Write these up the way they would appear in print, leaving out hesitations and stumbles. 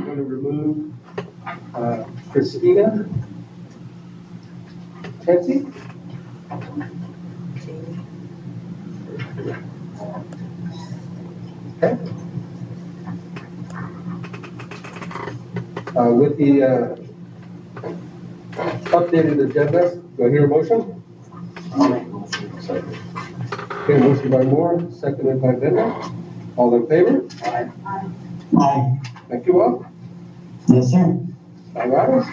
Going to remove Christina Tensi. Okay. With the updated agenda, do I hear a motion? I'll make a motion. Second. Okay, motion by Moore, seconded by Bender. All in favor? Aye. Aye. Thank you all. Yes, sir. All right.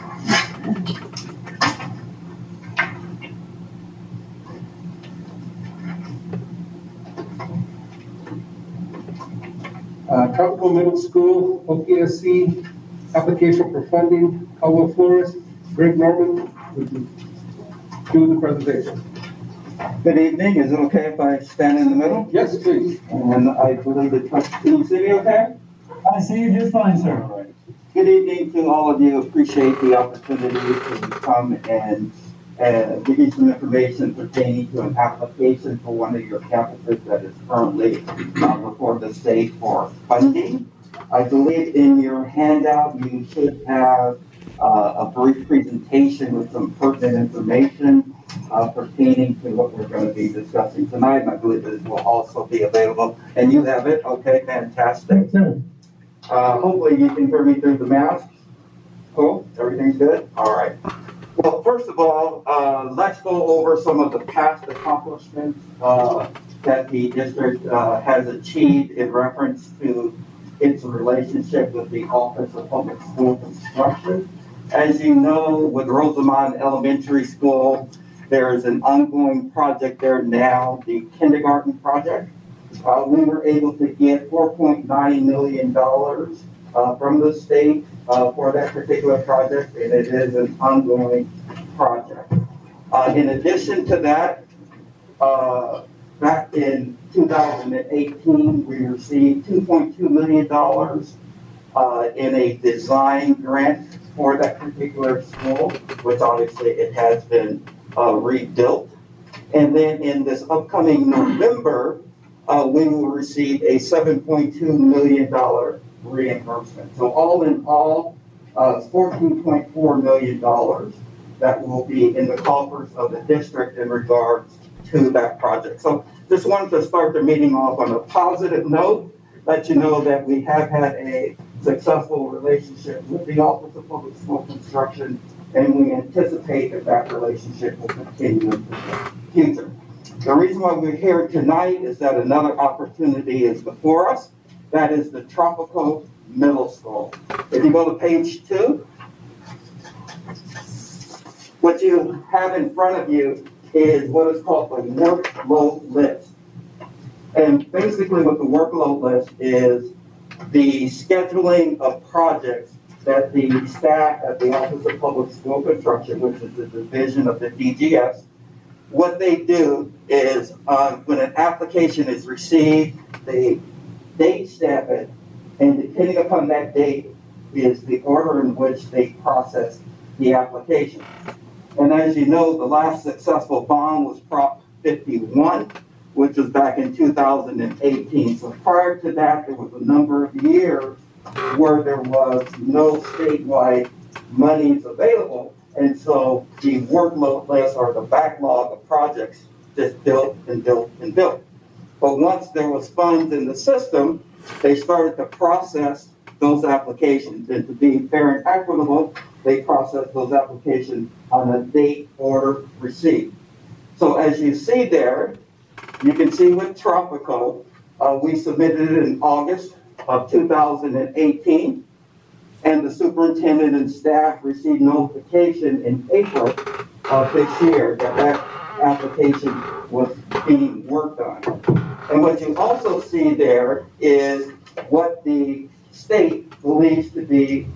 Tropical Middle School, OPSC, application for funding, Caldwell Flores, Greg Norman, would you do the presentation? Good evening. Is it okay if I stand in the middle? Yes, please. And I believe the can you see me okay? I see you just fine, sir. All right. Good evening to all of you. Appreciate the opportunity to come and give you some information pertaining to an application for one of your campuses that is currently before the state for funding. I believe in your handout you should have a brief presentation with some pertinent information pertaining to what we're going to be discussing tonight. And I believe it will also be available. And you have it? Okay, fantastic. Yes, sir. Hopefully you can hear me through the mask. Cool, everything's good? All right. Well, first of all, let's go over some of the past accomplishments that the district has achieved in reference to its relationship with the Office of Public School Construction. As you know, with Rosamond Elementary School, there is an ongoing project there now, the kindergarten project. We were able to get $4.9 million from the state for that particular project, and it is an ongoing project. In addition to that, back in 2018, we received $2.2 million in a design grant for that particular school, which obviously it has been rebuilt. And then in this upcoming November, we will receive a $7.2 million reimbursement. So all in all, $14.4 million that will be in the coffers of the district in regards to that project. So just wanted to start the meeting off on a positive note. let you know that we have had a successful relationship with the Office of Public School Construction, and we anticipate that that relationship will continue in the future. The reason why we're here tonight is that another opportunity is before us. That is the Tropical Middle School. If you go to page 2, what you have in front of you is what is called the workload list. And basically what the workload list is the scheduling of projects that the staff at the Office of Public School Construction, which is the division of the DGS, what they do is when an application is received, they date stamp it, and depending upon that date is the order in which they process the application. And as you know, the last successful bond was Prop 51, which was back in 2018. So prior to that, there was a number of years where there was no statewide monies available. And so the workload list or the backlog of projects just built and built and built. But once there was funds in the system, they started to process those applications. And to be fair and equitable, they processed those applications on a date order received. So as you see there, you can see with Tropical, we submitted it in August of 2018, and the superintendent and staff received notification in April of this year that that application was being worked on. And what you also see there is what the state believes to be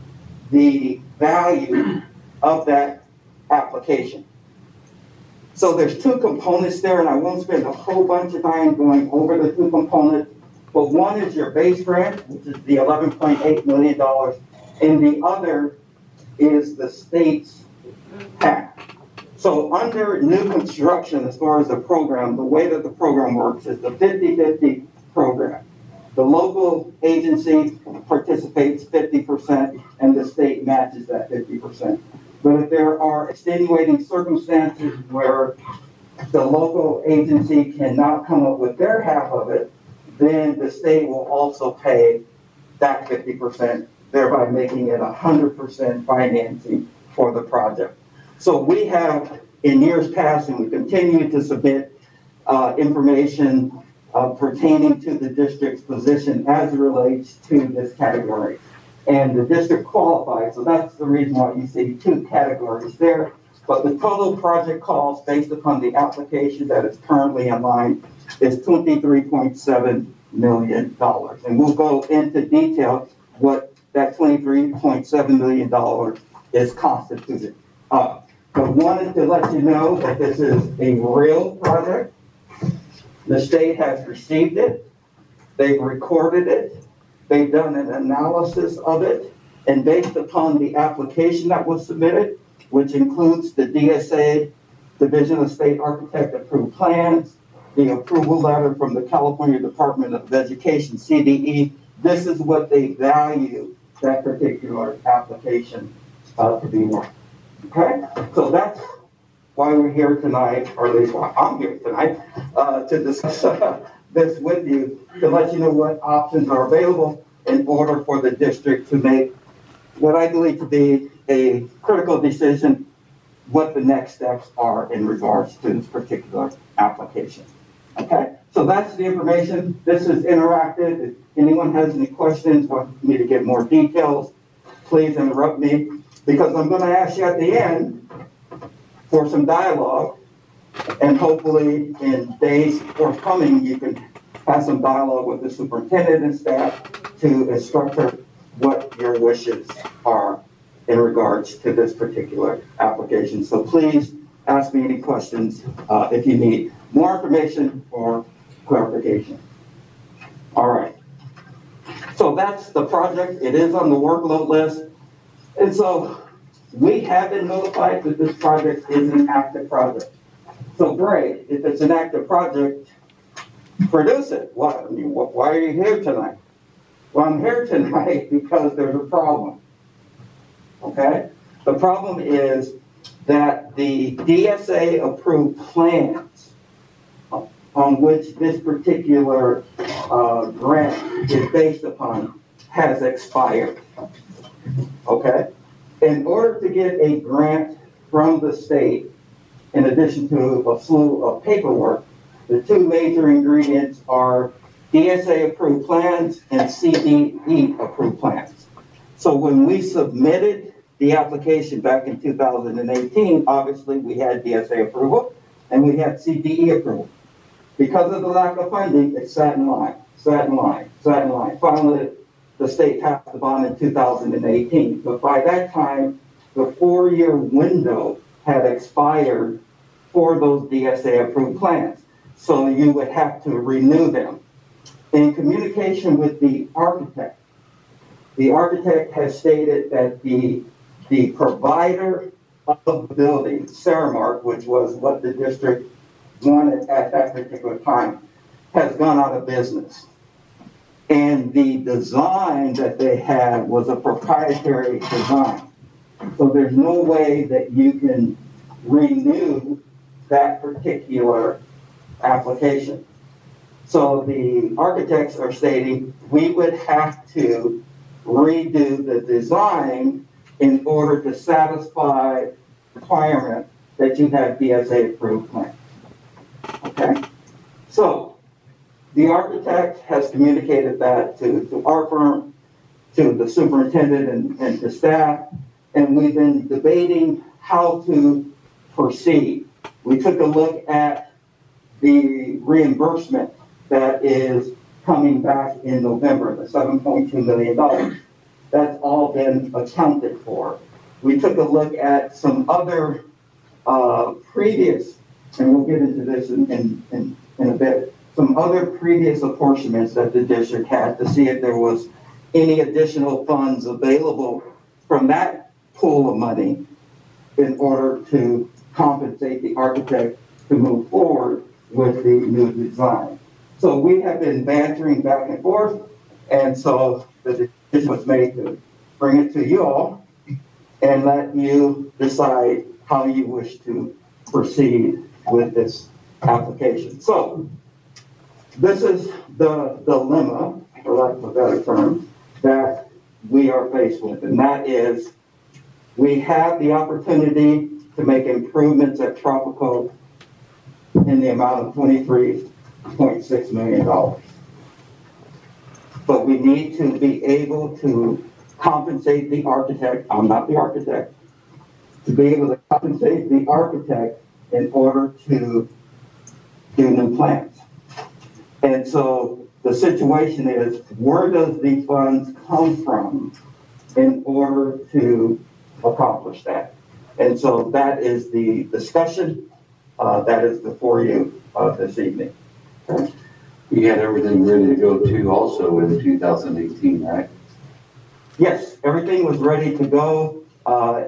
the value of that application. So there's 2 components there, and I won't spend a whole bunch of time going over the 2 components, but one is your base grant, which is the $11.8 million, and the other is the state's PAC. So under new construction, as far as the program, the way that the program works is the 50-50 program. The local agency participates 50%, and the state matches that 50%. But if there are extenuating circumstances where the local agency cannot come up with their half of it, then the state will also pay that 50%, thereby making it 100% financing for the project. So we have, in years past, and we continue to submit information pertaining to the district's position as it relates to this category. And the district qualifies, so that's the reason why you see 2 categories there. But the total project cost based upon the application that is currently in line is $23.7 million. And we'll go into detail what that $23.7 million is constituted of. But wanted to let you know that this is a real project. The state has received it. They've recorded it. They've done an analysis of it. And based upon the application that was submitted, which includes the DSA, Division of State Architect Approved Plans, the approval letter from the California Department of Education, CDE, this is what they value that particular application to be worth. Okay? So that's why we're here tonight, or at least why I'm here tonight, to discuss this with you, to let you know what options are available in order for the district to make what I believe to be a critical decision, what the next steps are in regards to this particular application. Okay, so that's the information. This is interactive. If anyone has any questions, want me to get more details, please interrupt me, because I'm going to ask you at the end for some dialogue, and hopefully in days forthcoming, you can have some dialogue with the superintendent and staff to instruct her what your wishes are in regards to this particular application. So please ask me any questions if you need more information or clarification. All right. So that's the project. It is on the workload list. And so we have been notified that this project is an active project. So great. If it's an active project, produce it. Why are you here tonight? Well, I'm here tonight because there's a problem. Okay? The problem is that the DSA approved plans on which this particular grant is based upon has expired. Okay? In order to get a grant from the state, in addition to a slew of paperwork, the two major ingredients are DSA approved plans and CDE approved plans. So when we submitted the application back in 2018, obviously we had DSA approval and we had CDE approval. Because of the lack of funding, it sat in line. Finally, the state passed the bond in 2018. But by that time, the 4-year window had expired for those DSA approved plans. So you would have to renew them. In communication with the architect has stated that the provider of the building, Ceramark, which was what the district wanted at that particular time, has gone out of business. And the design that they had was a proprietary design. So there's no way that you can renew that particular application. So the architects are stating we would have to redo the design in order to satisfy the requirement that you have DSA approved plans. Okay? So the architect has communicated that to our firm, to the superintendent and to staff, and we've been debating how to proceed. We took a look at the reimbursement that is coming back in November, the $7.2 million. That's all been accounted for. We took a look at some other previous, and we'll get into this in a bit, some other previous apportionments that the district had to see if there was any additional funds available from that pool of money in order to compensate the architect to move forward with the new design. So we have been bantering back and forth, and so the decision was made to bring it to you all and let you decide how you wish to proceed with this application. So this is the dilemma, for lack of a better term, that we are faced with, and that is we have the opportunity to make improvements at Tropical in the amount of $23.6 million. But we need to be able to compensate the architect, I'm not the architect, to be able to compensate the architect in order to do new plans. And so the situation is, where does the funds come from in order to accomplish that? And so that is the discussion that is before you this evening. We had everything ready to go too also in 2018, right? Yes, everything was ready to go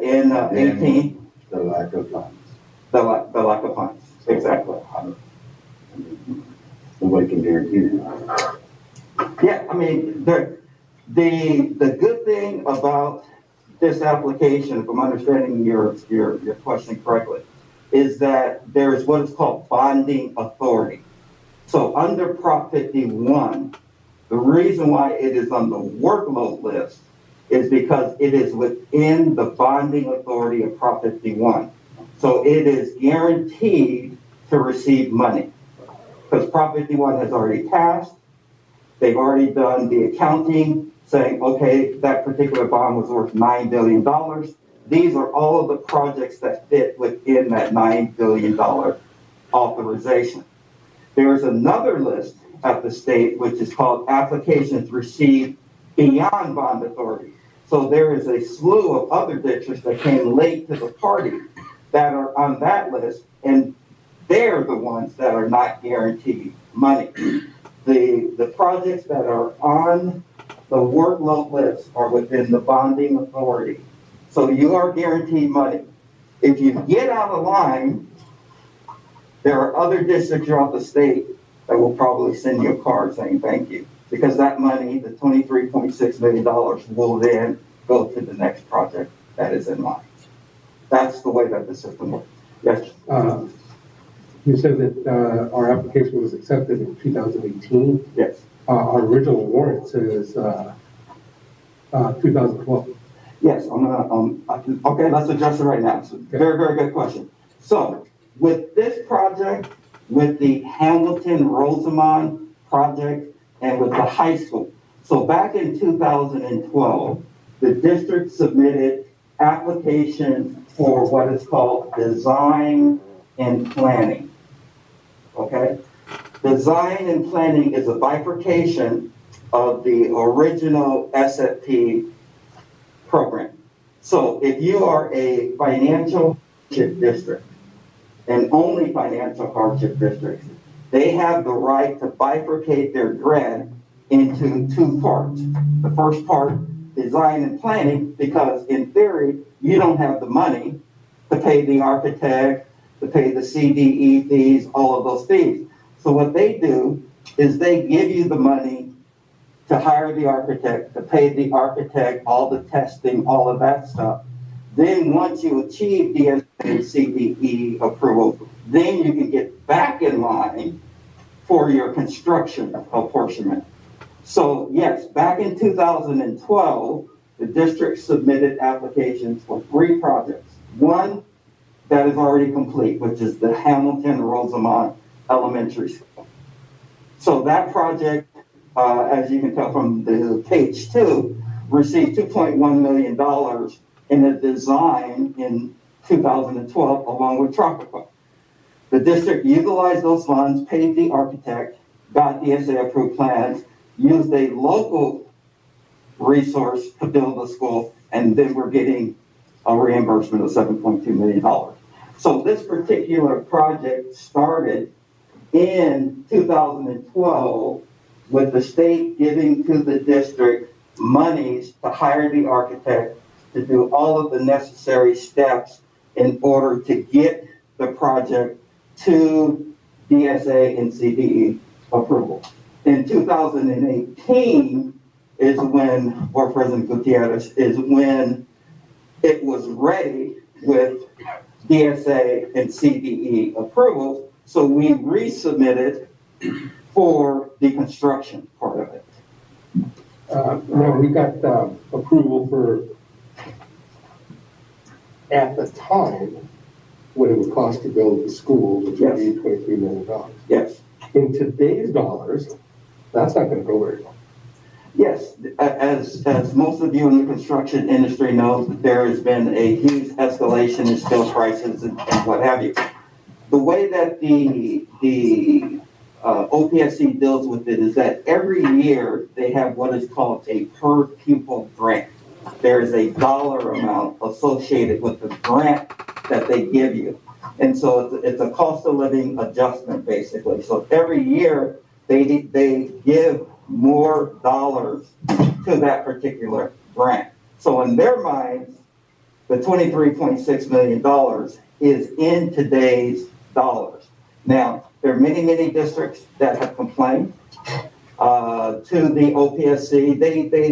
in 18. The lack of funds. The lack of funds, exactly. Nobody can guarantee that. Yeah, I mean, the good thing about this application, if I'm understanding your question correctly, is that there is what is called bonding authority. So under Prop 51, the reason why it is on the workload list is because it is within the bonding authority of Prop 51. So it is guaranteed to receive money because Prop 51 has already passed. They've already done the accounting saying, okay, that particular bond was worth $9 billion. These are all of the projects that fit within that $9 billion authorization. There is another list at the state, which is called applications received beyond bond authority. So there is a slew of other districts that came late to the party that are on that list, and they're the ones that are not guaranteed money. The projects that are on the workload list are within the bonding authority. So you are guaranteed money. If you get out of line, there are other districts throughout the state that will probably send you a card saying thank you, because that money, the $23.6 million, will then go to the next project that is in line. That's the way that the system works. Yes? You said that our application was accepted in 2018. Yes. Our original warrant says 2012. Yes, I'm gonna, okay, let's address it right now. So, very, very good question. So, with this project, with the Hamilton-Rosamond project, and with the high school, so back in 2012, the district submitted application for what is called design and planning. Okay? Design and planning is a bifurcation of the original SFP program. So if you are a financial hardship district, and only financial hardship districts, they have the right to bifurcate their grant into two parts. The first part, design and planning, because in theory, you don't have the money to pay the architect, to pay the CDE fees, all of those fees. So what they do is they give you the money to hire the architect, to pay the architect, all the testing, all of that stuff. Then once you achieve DSA and CDE approval, then you can get back in line for your construction apportionment. So yes, back in 2012, the district submitted applications for 3 projects. One that is already complete, which is the Hamilton-Rosamond Elementary School. So that project, as you can tell from the page 2, received $2.1 million in a design in 2012 along with Tropical. The district utilized those funds, paid the architect, got DSA approved plans, used a local resource to build the school, and then we're getting a reimbursement of $7.2 million. So this particular project started in 2012 with the state giving to the district monies to hire the architect to do all of the necessary steps in order to get the project to DSA and CDE approval. In 2018 is when, or President Gutierrez, is when it was ready with DSA and CDE approval, so we resubmitted for the construction part of it. No, we got approval for, at the time, what it would cost to build the school, which would be $23 million. Yes. In today's dollars, that's not going to go very well. Yes, as most of you in the construction industry know, there has been a huge escalation in steel prices and what have you. The way that the OPSC deals with it is that every year they have what is called a per pupil grant. There is a dollar amount associated with the grant that they give you. And so it's a cost of living adjustment, basically. So every year they give more dollars to that particular grant. So in their minds, the $23.6 million is in today's dollars. Now, there are many, many districts that have complained to the OPSC.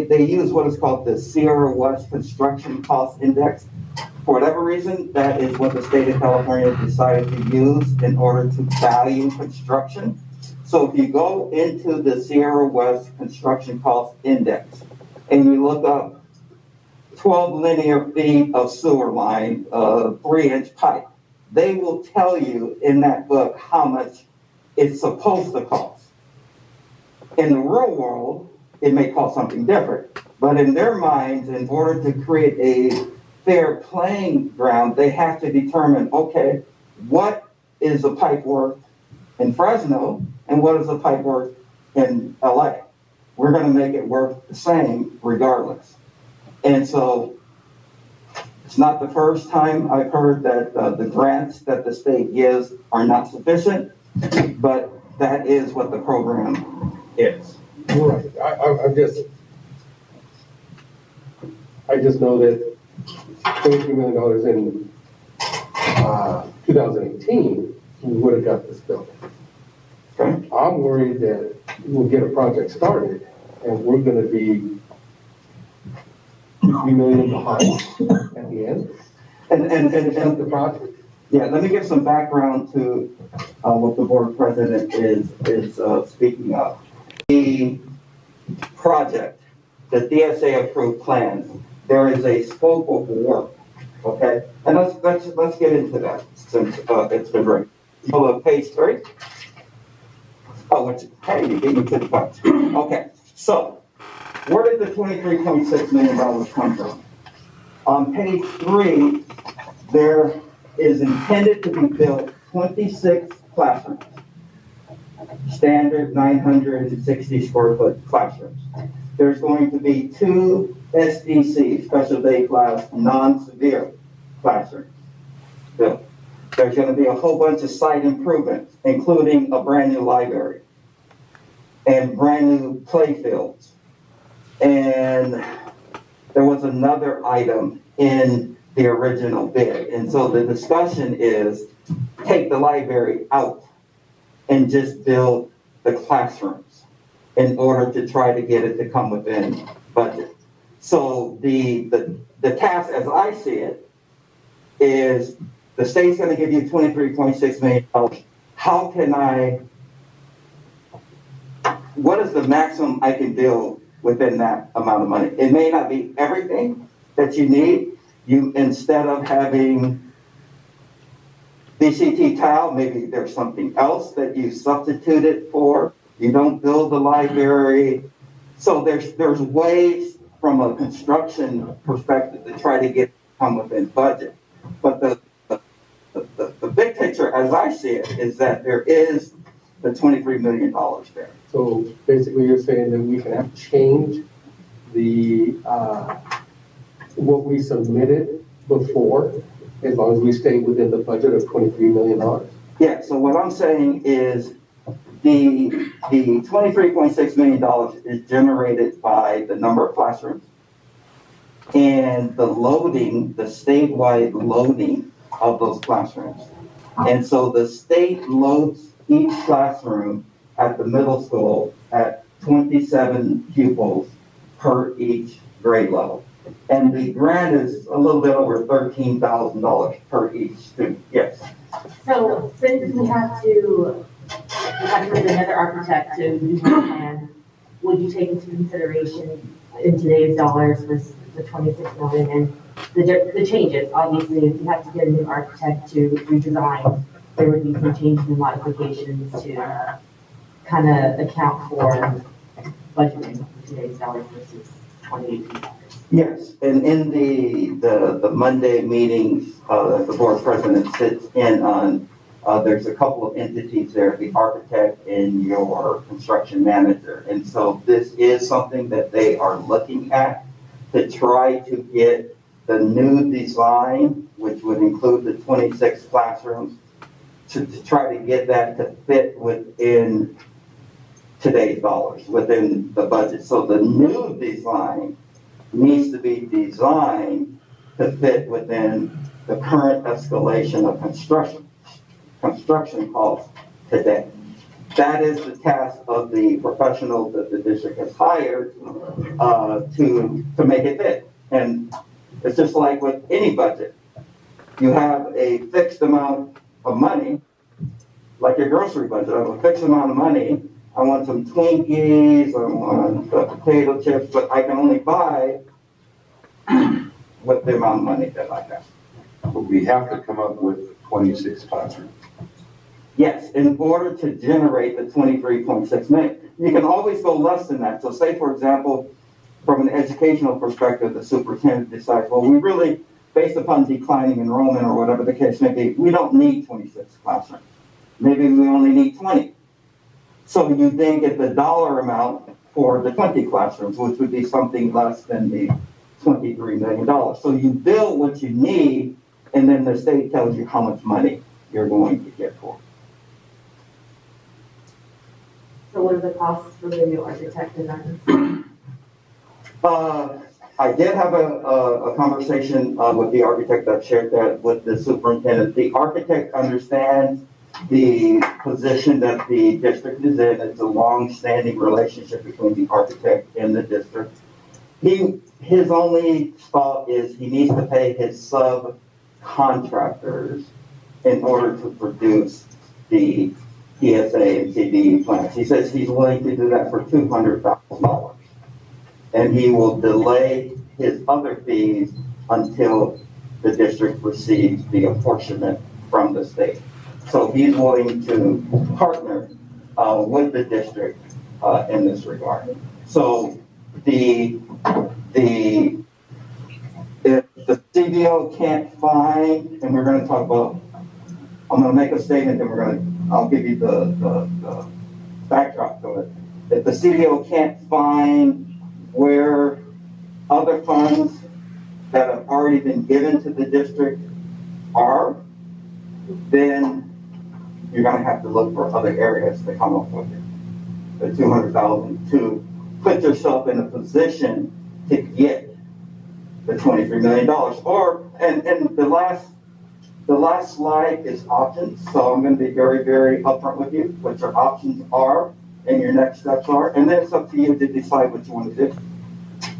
They use what is called the Sierra West Construction Cost Index. For whatever reason, that is what the state of California decided to use in order to value construction. So if you go into the Sierra West Construction Cost Index and you look up 12 linear feet of sewer line, 3-inch pipe, they will tell you in that book how much it's supposed to cost. In the real world, it may cost something different, but in their minds, in order to create a fair playing ground, they have to determine, okay, what is a pipe worth in Fresno and what is a pipe worth in LA? We're going to make it worth the same regardless. And so it's not the first time I've heard that the grants that the state gives are not sufficient, but that is what the program is. Right. I just know that $23 million in 2018, we would have got this built. Okay. I'm worried that we'll get a project started and we're going to be $3 million behind at the end. And the project. Yeah, let me give some background to what the board president is speaking of. The project, the DSA approved plan, there is a scope of work, okay? And let's get into that since it's been great. So page 3. Oh, hey, you beat me to the punch. Okay, so where did the $23.6 million come from? On page 3, there is intended to be built 26 classrooms, standard 960 square foot classrooms. There's going to be 2 SDC, special day class, non-severe classrooms built. There's going to be a whole bunch of site improvements, including a brand new library and brand new play fields. And there was another item in the original bid. And so the discussion is take the library out and just build the classrooms in order to try to get it to come within budget. So the task, as I see it, is the state's going to give you $23.6 million. How can what is the maximum I can build within that amount of money? It may not be everything that you need. You, instead of having VCT tile, maybe there's something else that you substitute it for. You don't build the library. So there's ways from a construction perspective to try to get come within budget. But the big picture, as I see it, is that there is the $23 million there. So basically you're saying that we can have change the, what we submitted before, as long as we stay within the budget of $23 million? Yeah, so what I'm saying is the $23.6 million is generated by the number of classrooms and the loading, the statewide loading of those classrooms. And so the state loads each classroom at the middle school at 27 pupils per each grade level. And the grant is a little bit over $13,000 per each student. Yes. So since we have to get another architect to do the plan, would you take into consideration in today's dollars the 26 million and the changes? Obviously, if you have to get a new architect to redesign, there would be some changes and modifications to kind of account for budgeting in today's dollars versus 2018 dollars. Yes, and in the Monday meetings that the board president sits in on, there's a couple of entities there, the architect and your construction manager. And so this is something that they are looking at to try to get the new design, which would include the 26 classrooms, to try to get that to fit within today's dollars, within the budget. So the new design needs to be designed to fit within the current escalation of construction costs today. That is the task of the professional that the district has hired to make it fit. And it's just like with any budget. You have a fixed amount of money, like your grocery budget. I have a fixed amount of money. I want some Twinkies, I want potato chips, but I can only buy with the amount of money that I have. But we have to come up with 26 classrooms. Yes, in order to generate the 23.6 million. You can always go less than that. So say, for example, from an educational perspective, the superintendent decides, well, we really, based upon declining enrollment or whatever the case may be, we don't need 26 classrooms. Maybe we only need 20. So you then get the dollar amount for the 20 classrooms, which would be something less than the $23 million. So you build what you need, and then the state tells you how much money you're going to get for it. So what are the costs for the new architect design? I did have a conversation with the architect. I've shared that with the superintendent. The architect understands the position that the district is in. It's a long-standing relationship between the architect and the district. His only thought is he needs to pay his subcontractors in order to produce the ESA and CDE plans. He says he's willing to do that for $200,000. And he will delay his other fees until the district receives the apportionment from the state. So he's willing to partner with the district in this regard. So if the CBO can't find, and we're going to talk about, I'm going to make a statement, and I'll give you the backdrop to it. If the CBO can't find where other funds that have already been given to the district are, then you're going to have to look for other areas to come up with it. The $200,000 to put yourself in a position to get the $23 million. And the last slide is options. So I'm going to be very, very upfront with you what your options are and your next steps are. And then it's up to you to decide what you want to do.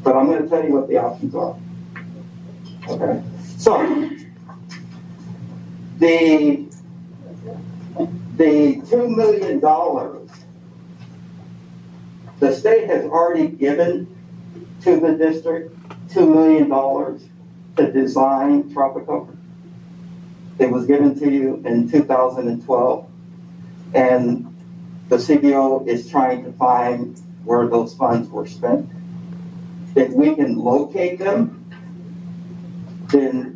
But I'm going to tell you what the options are. Okay. So the $2 million, the state has already given to the district $2 million to design Tropico. It was given to you in 2012, and the CBO is trying to find where those funds were spent. If we can locate them, then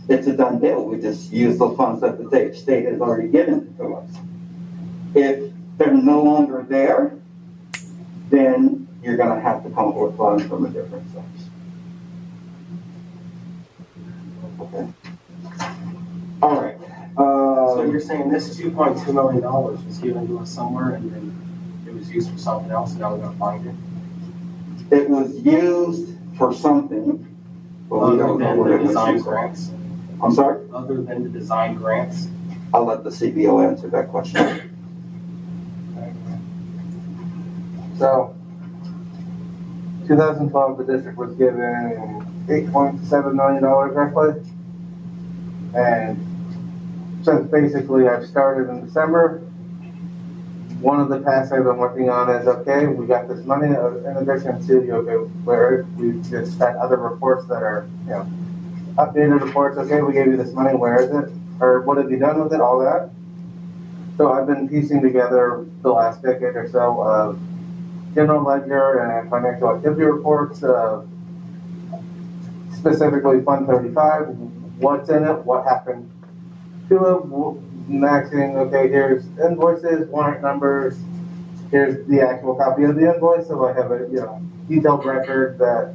it's a done deal. We just use the funds that the state has already given to us. If they're no longer there, then you're going to have to come up with funds from a different source. Okay. All right. So you're saying this $2.2 million was given to us somewhere and then it was used for something else, and now we're going to find it? It was used for something, but we don't know what it was design used for. grants? I'm sorry? Other than the design grants? I'll let the CBO answer that question. So, 2012, the district was given $8.7 million roughly. And since basically I've started in December, one of the tasks I've been working on is, okay, we got this money, in addition to, okay, where we've just had other reports that are, updated reports, okay, we gave you this money, where is it? Or what have you done with it, all that. So I've been piecing together the last decade or so of general ledger and financial activity reports, specifically Fund 35, what's in it, what happened to it, maxing, okay, here's invoices, warrant numbers, here's the actual copy of the invoice, so I have a, detailed record that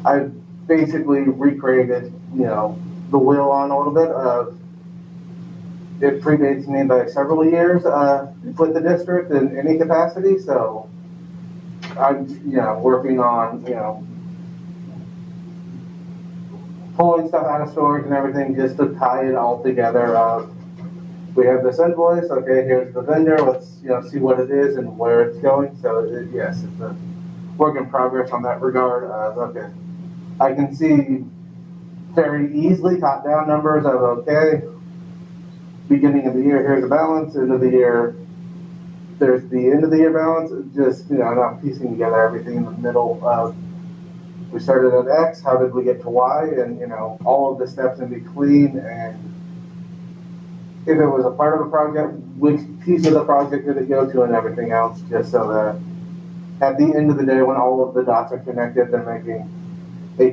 I basically recreated, the wheel on a little bit of, it predates me by several years, with the district in any capacity, so I'm, working on, pulling stuff out of storage and everything just to tie it all together. We have this invoice, okay, here's the vendor, let's, see what it is and where it's going. So yes, it's a work in progress on that regard. Okay, I can see very easily top-down numbers of, okay, beginning of the year, here's the balance, end of the year, there's the end of the year balance, just, not piecing together everything in the middle of, we started at X, how did we get to Y, and, all of the steps in between, and if it was a part of a project, which piece of the project did it go to, and everything else, just so that at the end of the day, when all of the dots are connected, they're making a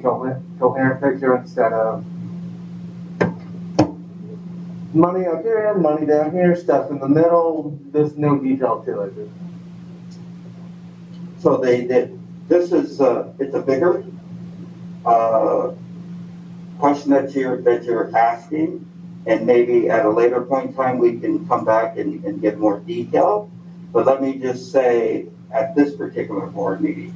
coherent picture instead of money up here, money down here, stuff in the middle, there's no detail to it. So this is, it's a bigger question that you're asking, and maybe at a later point in time we can come back and get more detail. But let me just say, at this particular board meeting,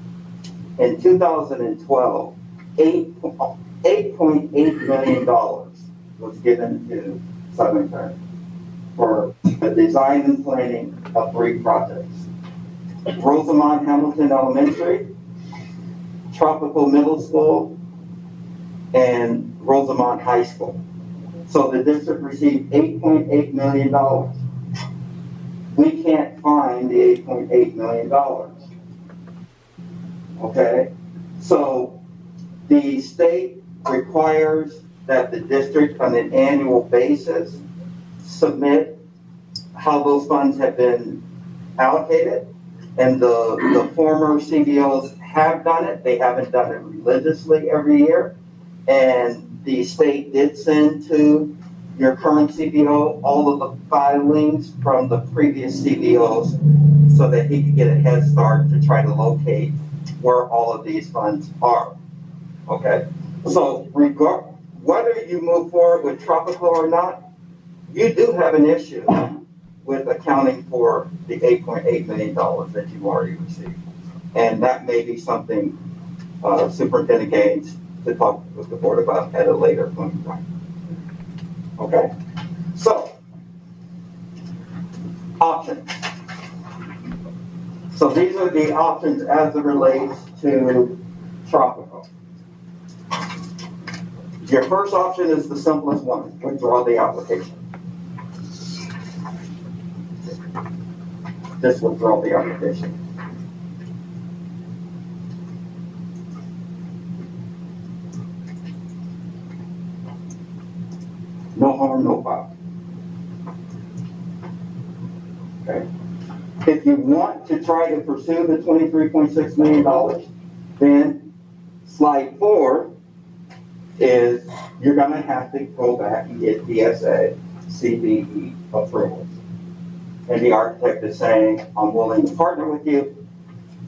in 2012, $8.8 million was given to Southern Current for the design and planning of 3 projects: Rosamond Hamilton Elementary, Tropical Middle School, and Rosamond High School. So the district received $8.8 million. We can't find the $8.8 million. Okay? So the state requires that the district on an annual basis submit how those funds have been allocated. And the former CBOs have done it. They haven't done it religiously every year. And the state did send to your current CBO all of the filings from the previous CBOs so that he could get a head start to try to locate where all of these funds are. Okay? So whether you move forward with tropical or not, you do have an issue with accounting for the $8.8 million that you've already received. And that may be something Superintendent Gaines to talk with the board about at a later point in time. Okay? So, options. So these are the options as it relates to tropical. Your first option is the simplest one, withdraw the application. Just withdraw the application. No harm, no foul. Okay. If you want to try to pursue the $23.6 million, then slide 4 is you're going to have to go back and get DSA, CBE approval. And the architect is saying, I'm willing to partner with you.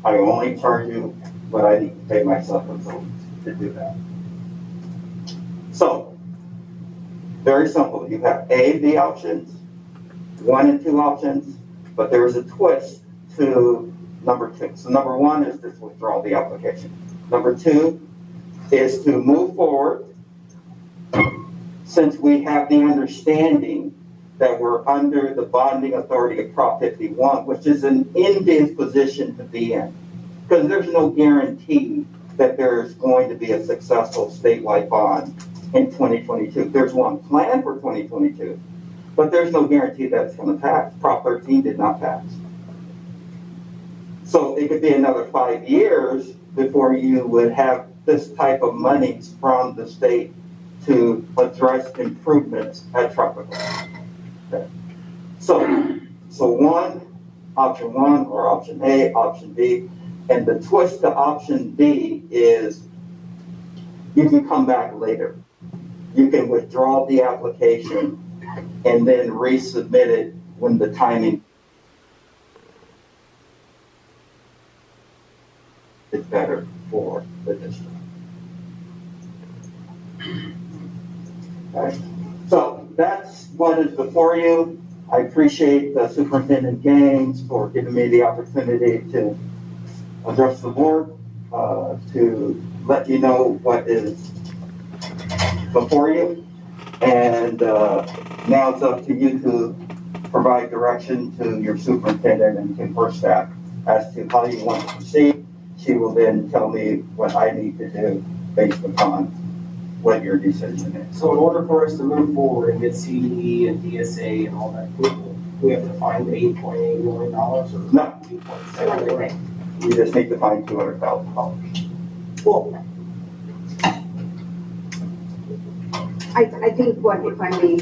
I only charge you what I need to pay myself to do that. So, very simple. You have A and B options, 1 and 2 options, but there is a twist to number 2. So number 1 is just withdraw the application. Number 2 is to move forward since we have the understanding that we're under the bonding authority of Prop 51, which is an envious position to be in. Because there's no guarantee that there's going to be a successful statewide bond in 2022. There's one planned for 2022, but there's no guarantee that it's going to pass. Prop 13 did not pass. So it could be another 5 years before you would have this type of money from the state to address improvements at tropical. Okay. So option one or option A, option B, and the twist to option B is you can come back later. You can withdraw the application and then resubmit it when the timing is better for the district. Okay. So that's what is before you. I appreciate Superintendent Gaines for giving me the opportunity to address the board, to let you know what is before you. And now it's up to you to provide direction to your superintendent and to her staff as to how you want to proceed. She will then tell me what I need to do based upon what your decision is. So in order for us to move forward and get CDE and DSA and all that approval, we have to find $8.8 million or? No. 8.7? You just need to find $200,000. Cool. I think if I may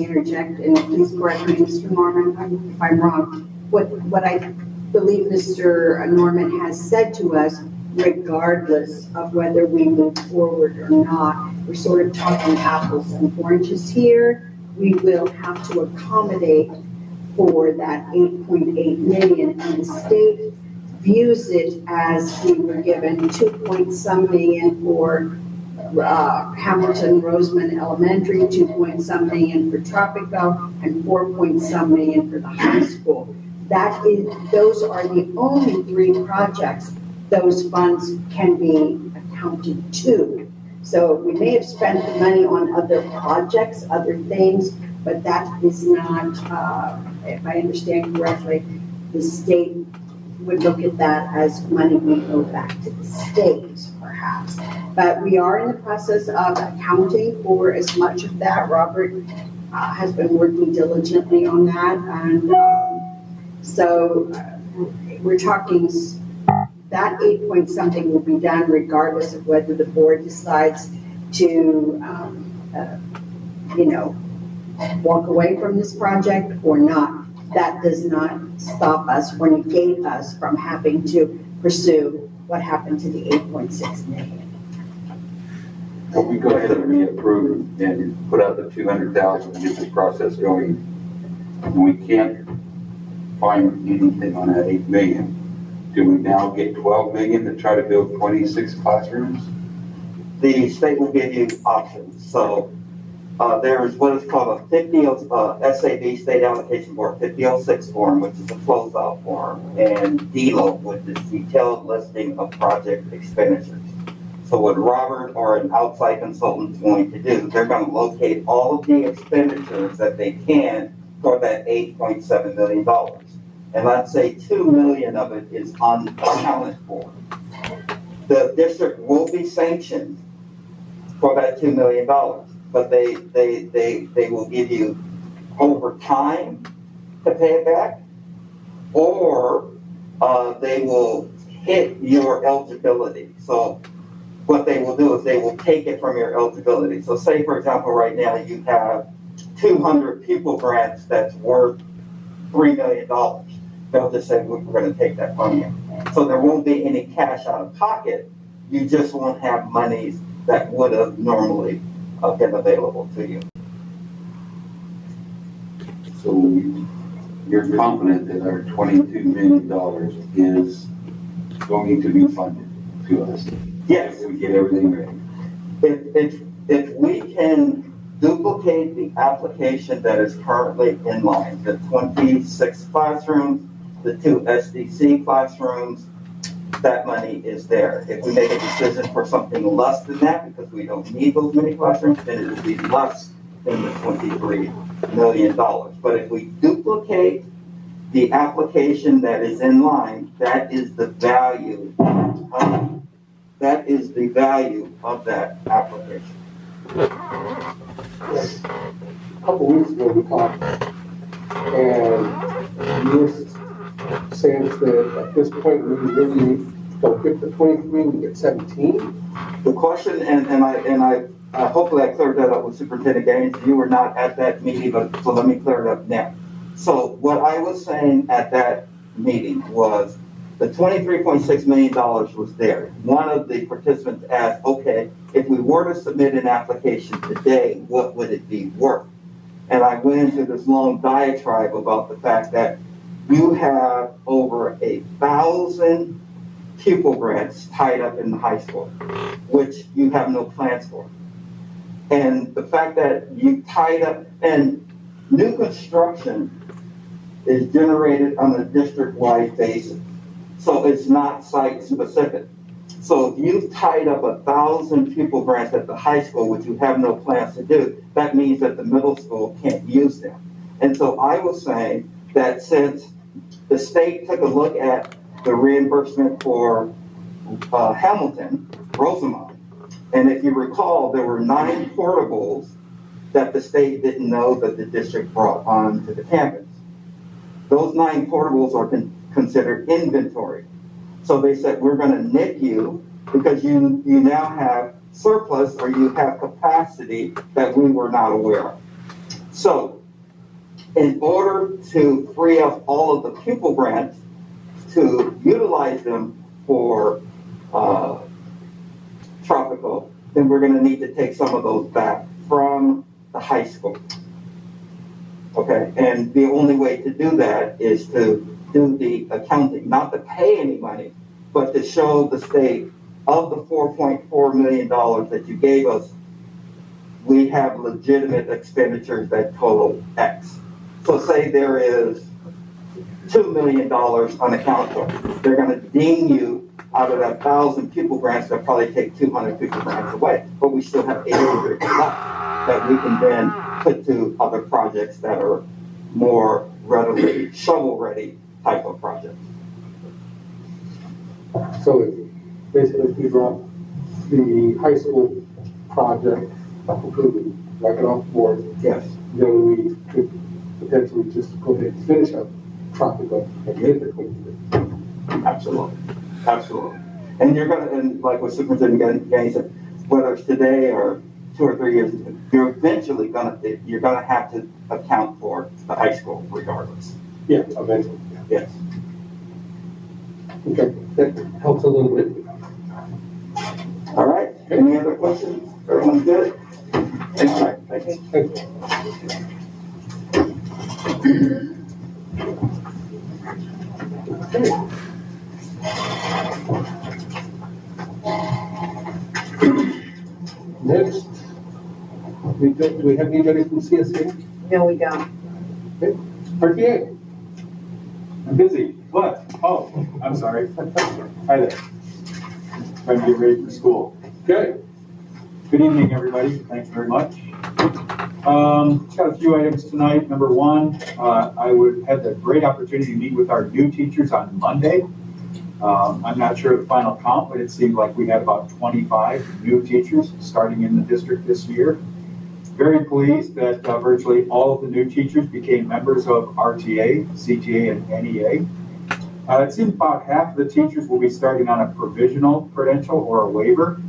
interject, and please correct me, Mr. Norman, if I'm wrong, what I believe Mr. Norman has said to us, regardless of whether we move forward or not, we're sort of talking apples and oranges here. We will have to accommodate for that 8.8 million, and the state views it as we were given 2-some million for Hamilton Roseman Elementary, 2-some million for Tropico, and 4-some million for the high school. Those are the only 3 projects those funds can be accounted to. So we may have spent the money on other projects, other things, but that is not, if I understand correctly, the state would look at that as money we go back to the state, or perhaps. But we are in the process of accounting for as much of that. Robert has been working diligently on that. And so we're talking that 8 point something will be done regardless of whether the board decides to, walk away from this project or not. That does not stop us or negate us from having to pursue what happened to the 8.6 million. So we go ahead and reapprove and put out the 200,000 and get this process going. And we can't find anything on that 8 million. Do we now get 12 million to try to build 26 classrooms? The state will give you options. So there's what is called a 50, SAB, State Allocation Board 5006 form, which is a closeout form, and DELO, which is detailed listing of project expenditures. So what Robert or an outside consultant is going to do, they're going to locate all of the expenditures that they can for that $8.7 million. And let's say 2 million of it is unaccounted for. The district will be sanctioned for that $2 million, but they will give you over time to pay it back, or they will hit your eligibility. So what they will do is they will take it from your eligibility. So say, for example, right now you have 200 pupil grants that's worth $3 million. They'll just say, we're going to take that from you. So there won't be any cash out of pocket. You just won't have monies that would have normally been available to you. So you're confident that our $22 million is going to be funded to us? Yes. If we get everything ready. If we can duplicate the application that is currently in line, the 26 classrooms, the 2 SDC classrooms, that money is there. If we make a decision for something less than that, because we don't need those many classrooms, then it will be less than the $23 million. But if we duplicate the application that is in line, that is the value of that application. A couple weeks ago, we talked, and you were saying that at this point, we really don't get the 23, we get 17. The question, and I hopefully I cleared that up with Superintendent Gaines. You were not at that meeting, but so let me clear it up now. So what I was saying at that meeting was the $23.6 million was there. One of the participants asked, okay, if we were to submit an application today, what would it be worth? And I went into this long diatribe about the fact that you have over 1,000 pupil grants tied up in the high school, which you have no plans for. And the fact that you tied up, and new construction is generated on a district-wide basis. So it's not site-specific. So if you've tied up 1,000 pupil grants at the high school, which you have no plans to do, that means that the middle school can't use them. And so I was saying that since the state took a look at the reimbursement for Hamilton, Rosamond, and if you recall, there were 9 portables that the state didn't know that the district brought onto the campus. Those 9 portables are considered inventory. So they said, we're going to nick you because you now have surplus or you have capacity that we were not aware of. So in order to free up all of the pupil grants to utilize them for tropical, then we're going to need to take some of those back from the high school. Okay, and the only way to do that is to do the accounting, not to pay any money, but to show the state of the $4.4 million that you gave us, we have legitimate expenditures that total X. So say there is $2 million unaccounted for. They're going to deem you out of that 1,000 pupil grants, they'll probably take 200 pupil grants away, but we still have 800 left that we can then put to other projects that are more readily shovel-ready type of projects. So it's basically, we drop the high school project completely, knock it off the board, Yes. then we could potentially just go ahead and finish up tropic at the end of 23. Absolutely, absolutely. And you're gonna, and like what Superintendent Gaines said, whether it's today or 2 or 3 years, you're eventually you're gonna have to account for the high school regardless. Yeah, eventually. Yes. Okay, that helps a little bit. All right, any other questions? Everyone good? All right, thank you. Thank you. Next, do we have anybody from CSA? No, we don't. Okay. RTA? I'm busy. What? Oh, I'm sorry. Hi there. Trying to get ready for school. Okay. Good evening, everybody. Thank you very much. Got a few items tonight. Number one, I had the great opportunity to meet with our new teachers on Monday. I'm not sure of the final count, but it seemed like we had about 25 new teachers starting in the district this year. Very pleased that virtually all of the new teachers became members of RTA, CTA, and NEA. It seems about half of the teachers will be starting on a provisional credential or a waiver.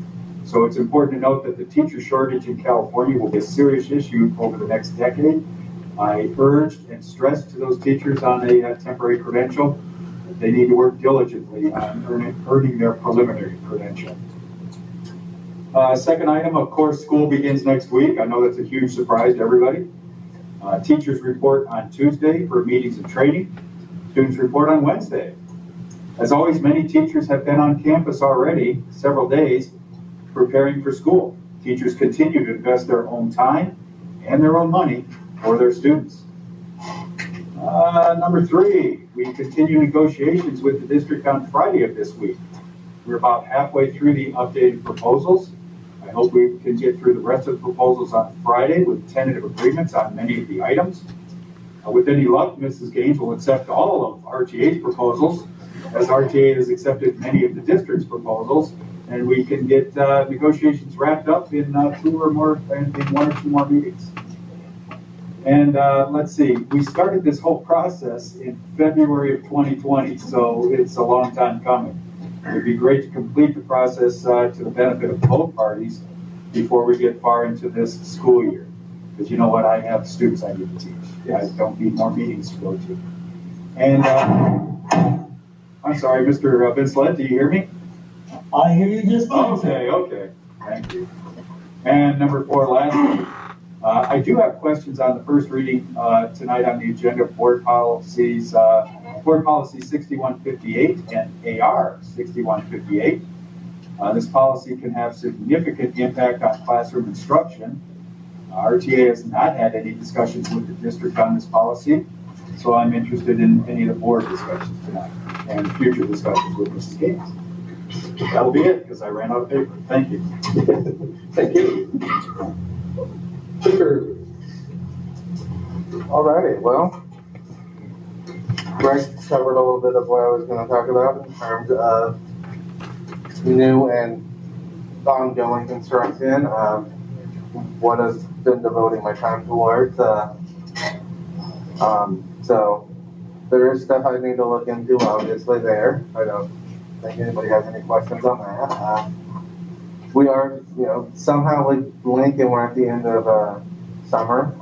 So it's important to note that the teacher shortage in California will be a serious issue over the next decade. I urged and stressed to those teachers on a temporary credential that they need to work diligently on earning their preliminary credential. Second item, of course, school begins next week. I know that's a huge surprise to everybody. Teachers report on Tuesday for meetings and training. Students report on Wednesday. As always, many teachers have been on campus already several days preparing for school. Teachers continue to invest their own time and their own money for their students. Number three, we continue negotiations with the district on Friday of this week. We're about halfway through the updated proposals. I hope we can get through the rest of the proposals on Friday with tentative agreements on many of the items. With any luck, Mrs. Gaines will accept all of RTA's proposals, as RTA has accepted many of the district's proposals, and we can get negotiations wrapped up in one or two more meetings. And let's see, we started this whole process in February of 2020, so it's a long time coming. It would be great to complete the process to the benefit of both parties before we get far into this school year. Because you know what, I have students I need to teach. I don't need more meetings to go to. And I'm sorry, Mr. Vincelette, do you hear me? I hear you just fine, sir. Okay, thank you. And number four, lastly, I do have questions on the first reading tonight on the agenda of board policies, Board Policy 6158 and AR 6158. This policy can have significant impact on classroom instruction. RTA has not had any discussions with the district on this policy, so I'm interested in any of the board discussions tonight and future discussions with Mrs. Gaines. That'll be it, because I ran out of paper. Thank you. Thank you. Sure. Alrighty, well, Greg covered a little bit of what I was gonna talk about in terms of new and ongoing construction, what I've been devoting my time towards. So there is stuff I need to look into, obviously there. I don't think anybody has any questions on that. We are, somehow we blink and we're at the end of summer.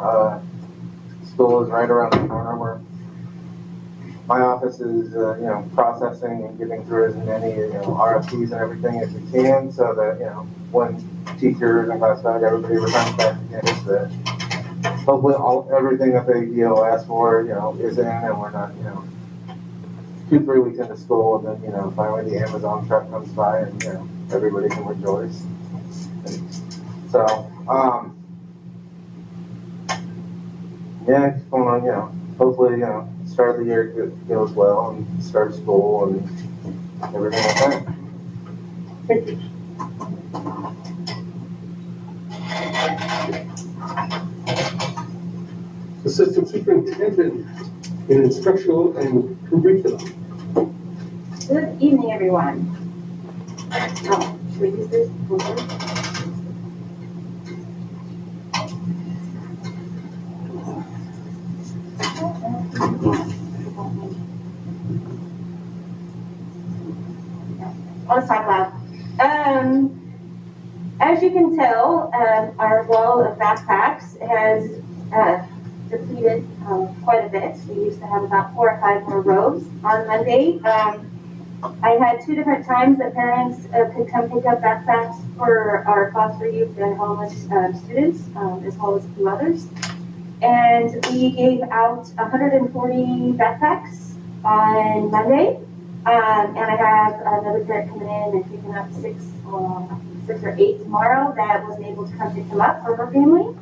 School is right around the corner. My office is, processing and getting through as many, RFPs and everything as we can, so that, when teachers and classified, everybody returns back to campus, that hopefully everything that they, ask for, is in, and we're not, 2-3 weeks into school, and then, finally the Amazon truck comes by, and, everybody can rejoice. So, yeah, just going on, hopefully, start of the year goes well, and start school, and everything like that. Thank you. Assistant Superintendent in Instructional and Curriculum. Good evening, everyone. Should we use this? Let's talk loud. As you can tell, our wall of backpacks has depleted quite a bit. We used to have about 4 or 5 more rows. On Monday, I had 2 different times that parents could come pick up backpacks for our foster youth and homeless students, as well as a few others. And we gave out 140 backpacks on Monday. And I have another parent coming in and picking up 6 or 8 tomorrow that wasn't able to come pick them up for her family.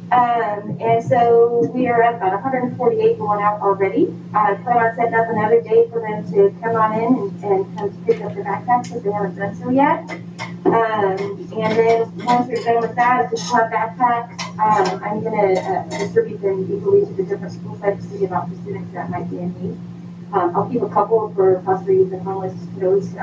And so we are at about 148 going out already. I plan on setting up another day for them to come on in and come to pick up their backpacks if they haven't done so yet. And then once we're done with that, if we still have backpacks, I'm going to distribute them equally to the different school sites to give out to students that might be in need. I'll keep a couple for foster youth and homeless kiddos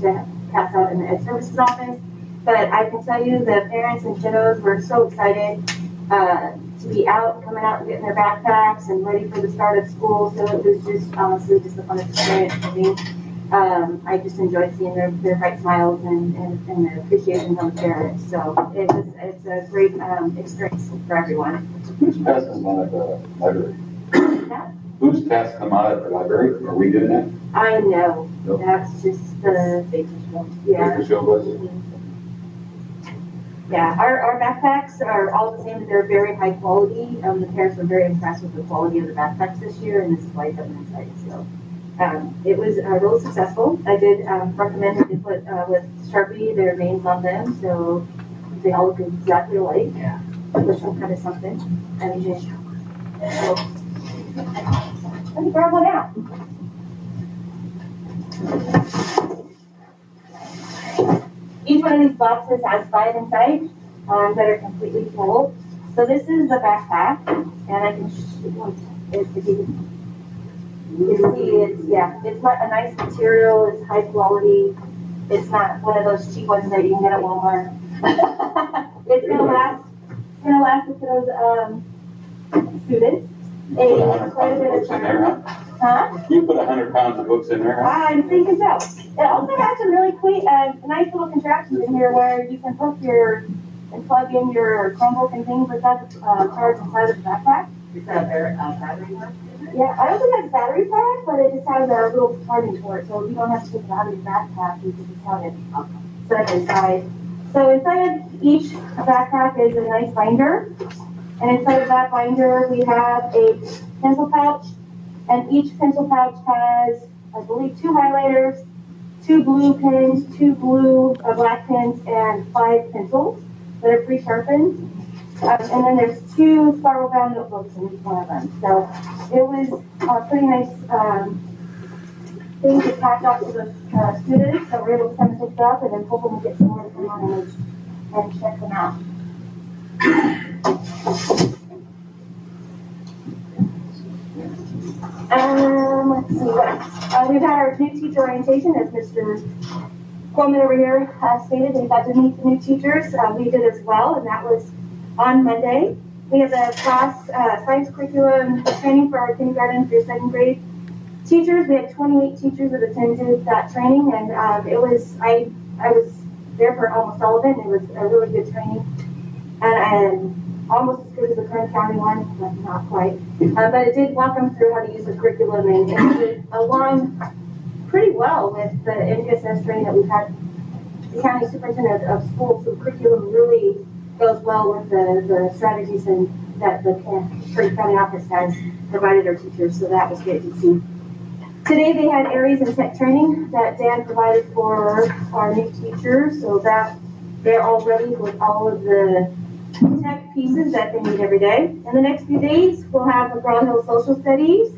to pass out in the Ed Services office. But I can tell you the parents and kiddos were so excited to be out, coming out and getting their backpacks and ready for the start of school. So it was just honestly just a fun experience for me. I just enjoyed seeing their bright smiles and the appreciation from the parents. So it's a great experience for everyone. Who's passing them out at the library? Yeah. Who's passing them out at the library? Are we doing that? I know. Nope. That's just the yeah. Mr. Show was? Yeah, our backpacks are all the same. They're very high quality. The parents were very impressed with the quality of the backpacks this year and the supplies that were inside. So it was really successful. I did recommend that they put with Sharpie their names on them, so they all look exactly alike. Yeah. With some kind of something. And just so, let me grab one out. Each one of these boxes has 5 inside that are completely full. So this is the backpack, and I can if you can see, it's a nice material. It's high quality. It's not one of those cheap ones that you can get at Walmart. It's gonna last. It's gonna last with those students. Quite a bit of time. Huh? You put 100 pounds of books in there? I'm thinking so. It also has some really nice little contraptions in here where you can hook and plug in your Chromebook and things like that to charge inside of the backpack. Is that battery pack? Yeah, I don't think it has a battery pack, but it just has a little charging port, so you don't have to take it out of your backpack. You can just have it set inside. So inside of each backpack is a nice binder, and inside of that binder we have a pencil pouch. And each pencil pouch has, I believe, 2 highlighters, 2 blue pens, 2 blue black pens, and 5 pencils that are pre-sharpened. And then there's 2 spiral bound notebooks in each one of them. So it was a pretty nice thing to pass out to the students that were able to come and pick it up and then hopefully get somewhere to come on and check them out. Let's see what else. We've had our new teacher orientation, as Mr. Coleman over here stated. We got to meet the new teachers. We did as well, and that was on Monday. We had the class science curriculum training for our kindergarten through 2nd grade teachers. We had 28 teachers that attended that training, and I was there for almost all of it. And it was a really good training, and almost as good as the Kern County one, but not quite. But it did walk them through how to use the curriculum and it aligned pretty well with the NGSS training that we've had. The county superintendent of schools, so the curriculum really goes well with the strategies and that the Kern County office has provided our teachers. So that was great to see. Today they had Aries and Tech training that Dan provided for our new teachers, so that they're all ready with all of the tech pieces that they need every day. In the next few days, we'll have McGraw Hill Social Studies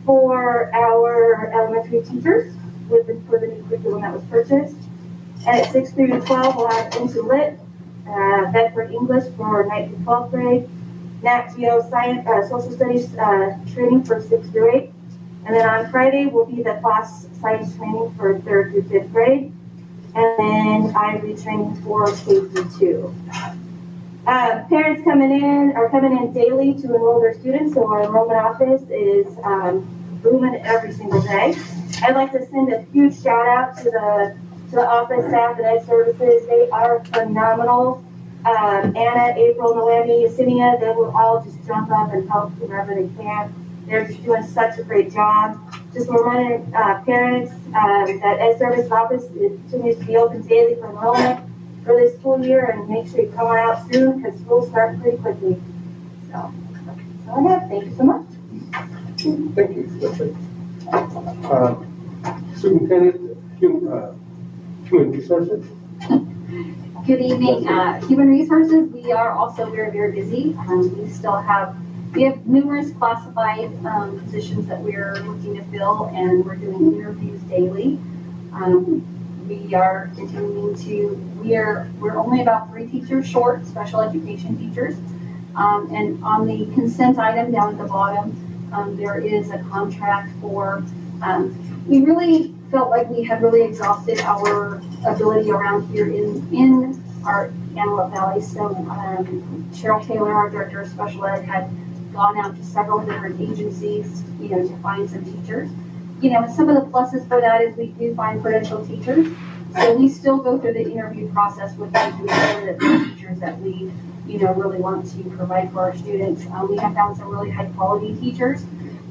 for our elementary teachers for the new curriculum that was purchased. And at 6th through 12, we'll have Into Lit, Bedford English for 9th through 12th grade, Nat Geo Science, Social Studies training for 6th through 8th. And then on Friday will be the class science training for 3rd through 5th grade. and then I retrain for K-2. Parents are coming in daily to enroll their students, so our enrollment office is booming every single day. I'd like to send a huge shout out to the office staff and Ed Services. They are phenomenal. Anna, April, Noemi, Yesenia, they will all just jump up and help whoever they can. They're just doing such a great job. Just reminding parents that Ed Service office continues to be open daily for enrollment for this school year, and make sure you come on out soon because school starts pretty quickly. So, that's all I have. Thank you so much. Thank you. Superintendent, Human Resources. Good evening, Human Resources. We are also very, very busy. We have numerous classified positions that we're looking to fill, and we're doing interviews daily. We are continuing we're only about 3 teachers short, special education teachers. And on the consent item down at the bottom, there is a contract for, we really felt like we had really exhausted our ability around here in our Antelope Valley. So Cheryl Taylor, our director of special ed, had gone out to several different agencies, to find some teachers. Some of the pluses for that is we do find credentialed teachers. So we still go through the interview process with them to make sure that the teachers that we, really want to provide for our students. We have found some really high quality teachers,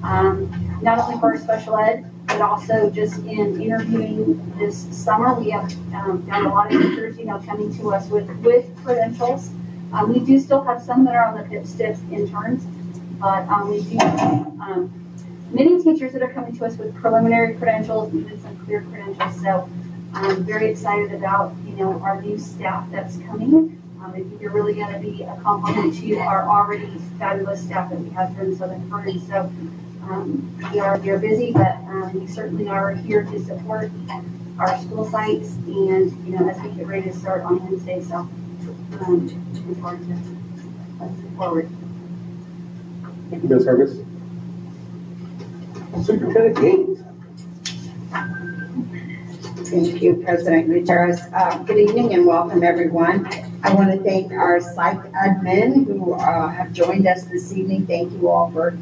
not only for our special ed, but also just in interviewing this summer. We have found a lot of teachers, coming to us with credentials. We do still have some that are on the PIP-STIPS interns, but we do have many teachers that are coming to us with preliminary credentials, even some clear credentials. So I'm very excited about, our new staff that's coming. I think you're really going to be a compliment to our already fabulous staff that we have here in Southern Kearney. So we are busy, but we certainly are here to support our school sites and, as we get ready to start on Wednesday. So looking forward to it. Let's move forward. Thank you, Ms. Hargis. Superintendent Gaines. Thank you, President Gutierrez. Good evening and welcome, everyone. I want to thank our psych admin who have joined us this evening. Thank you all for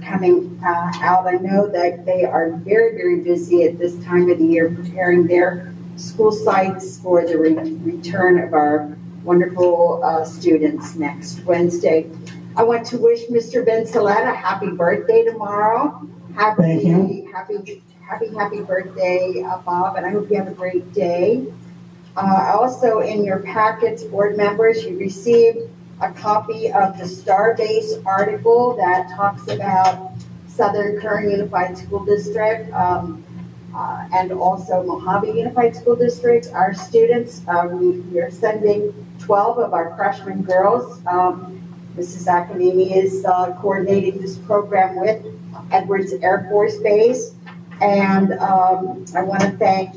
coming out. I know that they are very, very busy at this time of the year preparing their school sites for the return of our wonderful students next Wednesday. I want to wish Mr. Ben Saletta a happy birthday tomorrow. Thank you. Happy birthday, Bob, and I hope you have a great day. Also, in your packets, board members, you received a copy of the Starbase article that talks about Southern Kearney Unified School District and also Mojave Unified School District. Our students, we are sending 12 of our freshman girls. Mrs. Akanimi is coordinating this program with Edwards Air Force Base. And I want to thank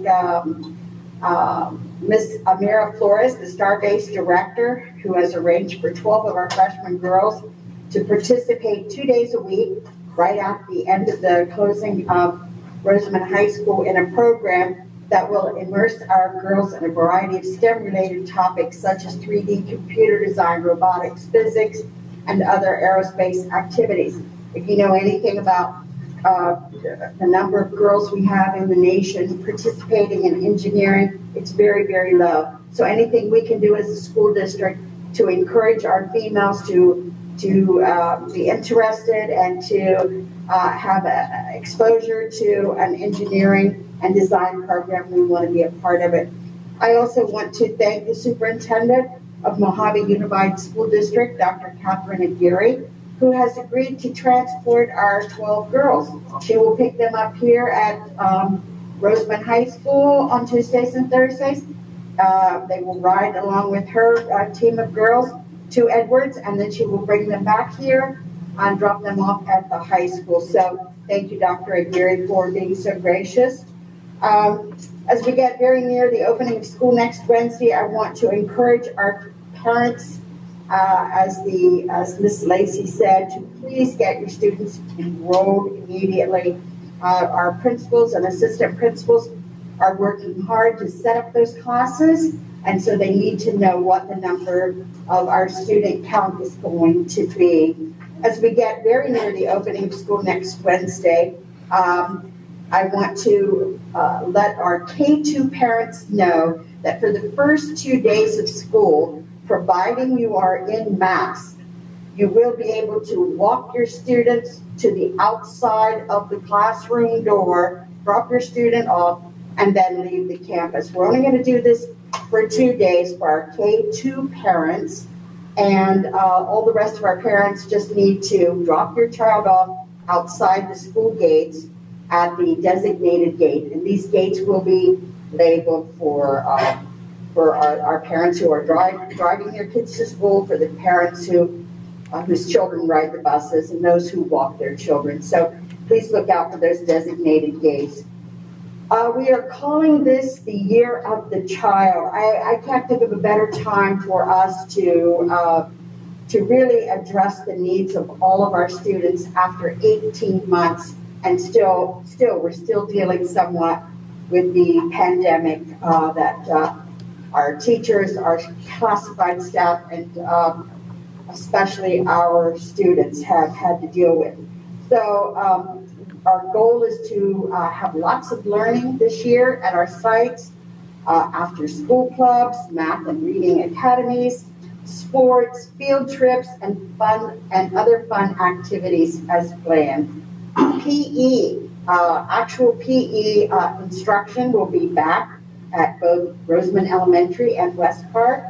Ms. Amira Flores, the Starbase director, who has arranged for 12 of our freshman girls to participate 2 days a week, right at the end of the closing of Rosamond High School, in a program that will immerse our girls in a variety of STEM-related topics such as 3D computer design, robotics, physics, and other aerospace activities. If you know anything about the number of girls we have in the nation participating in engineering, it's very, very low. So anything we can do as a school district to encourage our females to be interested and to have exposure to an engineering and design program, we want to be a part of it. I also want to thank the superintendent of Mojave Unified School District, Dr. Catherine Aguirre, who has agreed to transport our 12 girls. She will pick them up here at Rosamond High School on Tuesdays and Thursdays. They will ride along with her team of girls to Edwards, and then she will bring them back here and drop them off at the high school. So thank you, Dr. Aguirre, for being so gracious. As we get very near the opening of school next Wednesday, I want to encourage our parents, as Ms. Lacey said, to please get your students enrolled immediately. Our principals and assistant principals are working hard to set up those classes, and so they need to know what the number of our student count is going to be. As we get very near the opening of school next Wednesday, I want to let our K-2 parents know that for the first 2 days of school, providing you are in mask, you will be able to walk your students to the outside of the classroom door, drop your student off, and then leave the campus. We're only going to do this for 2 days for our K-2 parents, and all the rest of our parents just need to drop your child off outside the school gates at the designated gate. And these gates will be labeled for our parents who are driving their kids to school, for the parents whose children ride the buses, and those who walk their children. So please look out for those designated gates. We are calling this the Year of the Child. I can't think of a better time for us to really address the needs of all of our students after 18 months, and we're still dealing somewhat with the pandemic that our teachers, our classified staff, and especially our students have had to deal with. So our goal is to have lots of learning this year at our sites, after school clubs, math and reading academies, sports, field trips, and other fun activities as planned. PE, actual PE instruction will be back at both Roseman Elementary and West Park,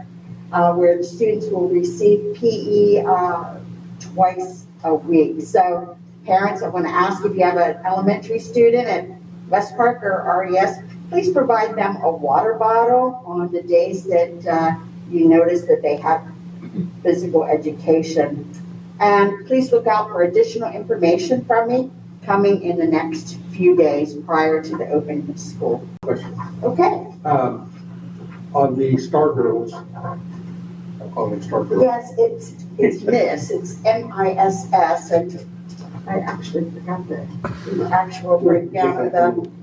where the students will receive PE twice a week. So parents, I want to ask, if you have an elementary student at West Park or RES, please provide them a water bottle on the days that you notice that they have physical education. And please look out for additional information from me coming in the next few days prior to the opening of school. Question. Okay. On the Star Girls, I'll call them Star Girls. Yes, it's MISS. It's MISS, and I actually forgot the actual breakdown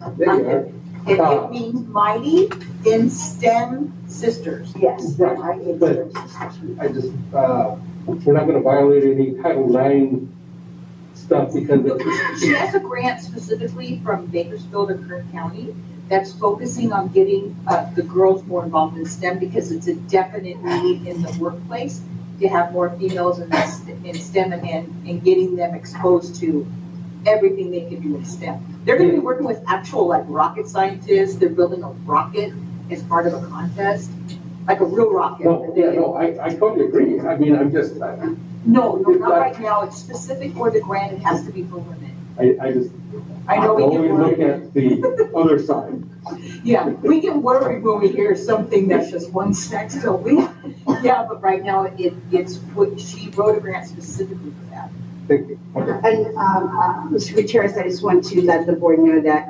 of the. There you are. It means Mighty in STEM Sisters. Yes. Right, but I just, we're not gonna violate any Title IX stuff because She has a grant specifically from Bakersfield or Kern County that's focusing on getting the girls more involved in STEM, because it's a definite need in the workplace to have more females in STEM, and getting them exposed to everything they can do in STEM. They're going to be working with actual like rocket scientists. They're building a rocket as part of a contest, like a real rocket. I totally agree. I mean, I'm just. No, not right now. It's specific for the grant. It has to be for women. I know we get always look worried. at the other side. Yeah, we get worried when we hear something that's just one sex. So but right now it's what she wrote a grant specifically for that. Thank you. And Mr. Gutierrez, I just want to let the board know that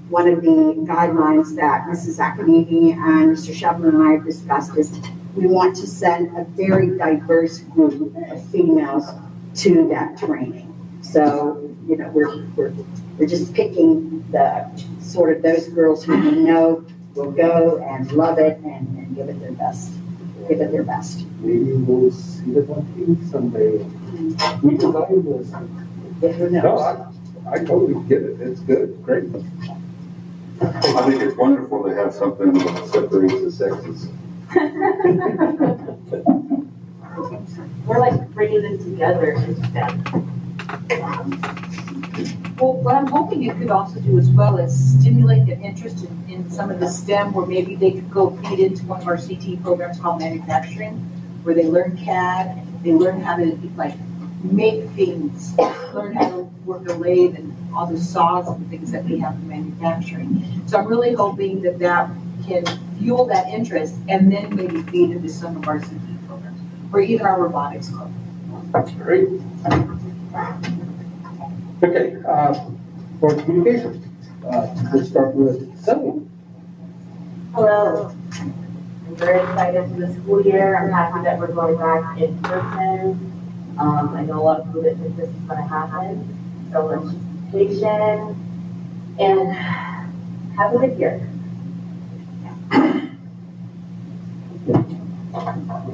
one of the guidelines that Mrs. Akinimi and Mr. Sheldon and I have discussed is we want to send a very diverse group of females to that training. So, you know, we're just picking the sort of those girls who we know will go and love it and give it their best. Give it their best. Maybe we'll see it on TV someday. We design this. Who knows? No, I totally get it. It's good. Great. I think it's wonderful to have something that separates the sexes. We're like bringing them together instead. Well, what I'm hoping it could also do as well is stimulate their interest in some of the STEM, where maybe they could go feed into one of our CT programs called manufacturing, where they learn CAD, they learn how to like make things, learn how to work a lathe and all the saws and things that we have in manufacturing. So I'm really hoping that that can fuel that interest and then maybe feed into some of our CT programs, or even our robotics club. Great. Okay, for communication, we'll start with Sally. Hello. I'm very excited for the school year. I'm happy that we're going back in person. I know a lot of people didn't think this was going to happen. So let's just be patient and have a good year.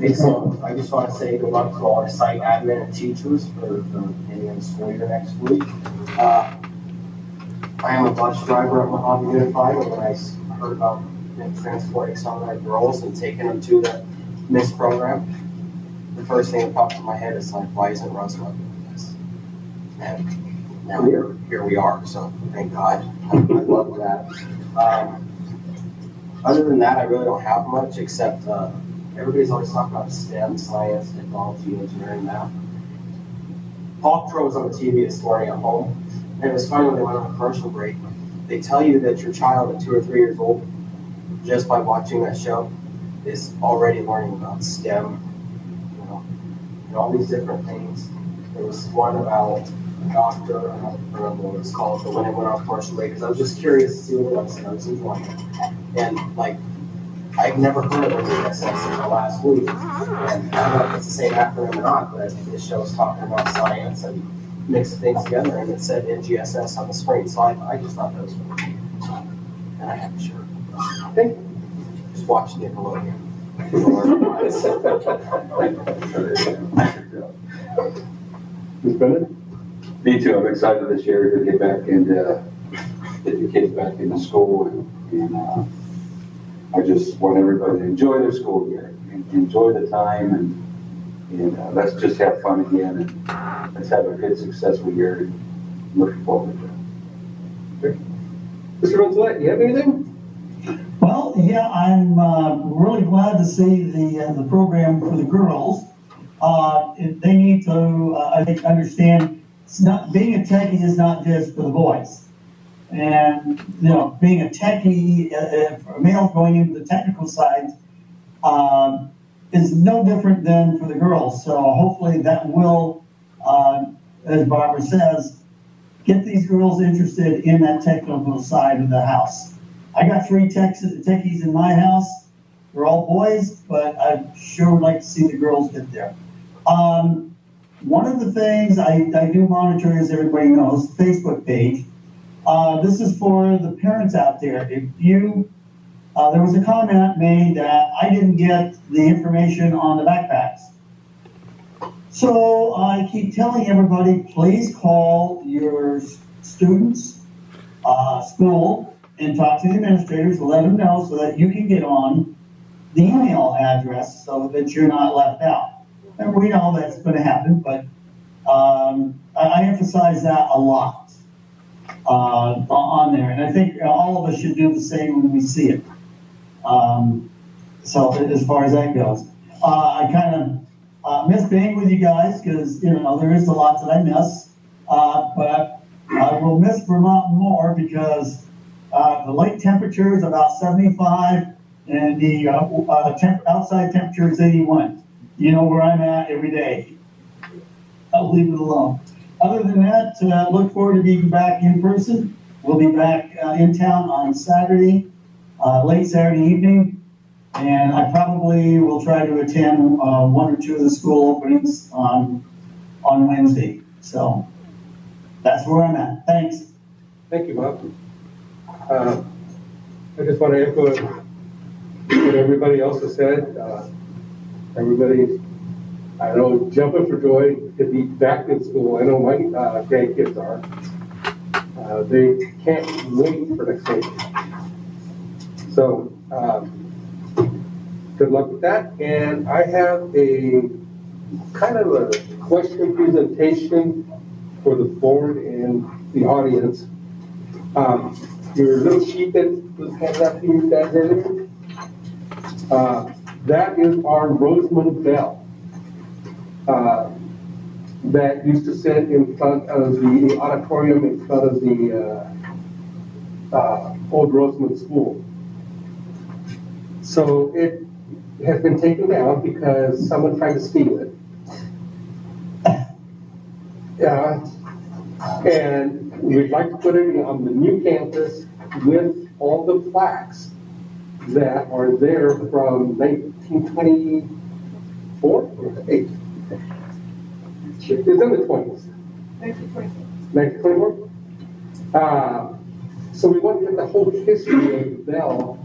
Okay, so I just want to say good luck to all our site admin and teachers for the beginning of the school year next week. I am a bus driver at Mojave Unified, and when I heard about transporting some of our girls and taking them to the MISS program, the first thing that popped in my head is like, why isn't Roswell doing this? And now here we are, so thank God. I love that. Other than that, I really don't have much, except everybody's always talking about STEM, science, technology, engineering, math. Paw Patrol was on the TV this morning at home, and it was funny when they went on a commercial break. They tell you that your child at 2 or 3 years old, just by watching that show, is already learning about STEM, you know, and all these different things. There was one about a doctor, I don't remember what it was called, but when it went on commercial break, because I was just curious to see what it was, and I was enjoying it. And like, I've never heard of NGSS until last week, and I don't know if it's the same acronym or not, but this show's talking about science and mixing things together, and it said NGSS on the screen, so I just thought that was really cool. And I had to share. Thank you. Just watch Nickelodeon. Ms. Bennett? Me too. I'm excited this year to get back and get the kids back into school, and I just want everybody to enjoy their school year, and enjoy the time, and let's just have fun again, and let's have a good, successful year. And looking forward to it. Mr. Gonzalez, you have anything? Well, yeah, I'm really glad to see the program for the girls. They need to, I think, understand it's not, being a techie is not just for the boys. And, you know, being a techie, for a male going into the technical side, is no different than for the girls. So hopefully that will, as Barbara says, get these girls interested in that technical side of the house. I got 3 techies in my house. They're all boys, but I sure would like to see the girls get there. One of the things I do monitor, as everybody knows, the Facebook page. This is for the parents out there. If you, there was a comment made that I didn't get the information on the backpacks. So I keep telling everybody, please call your students, school, and talk to the administrators, let them know so that you can get on the email address so that you're not left out. And we know that's going to happen, but I emphasize that a lot on there. And I think all of us should do the same when we see it. So as far as that goes, I kind of miss being with you guys because, you know, there is a lot that I miss. But I will miss Vermont more because the lake temperature is about 75 and the outside temperature is 81. You know where I'm at every day. I'll leave it alone. Other than that, look forward to being back in person. We'll be back in town on Saturday, late Saturday evening, and I probably will try to attend 1 or 2 of the school openings on Wednesday. So that's where I'm at. Thanks. Thank you, Bob. I just want to echo what everybody else has said. Everybody's, I know, jumping for joy to be back in school. I know my grandkids are. They can't wait for next week. So, good luck with that. And I have a kind of a question presentation for the board and the audience. Your little sheet that was handed out to you guys earlier, that is our Roseman Bell that used to sit in front of the auditorium in front of the old Roseman School. So it has been taken down because someone tried to steal it. And we'd like to put it on the new campus with all the plaques that are there from 1924 or 8. It's in the 20s. 1924? So we want to get the whole history of the bell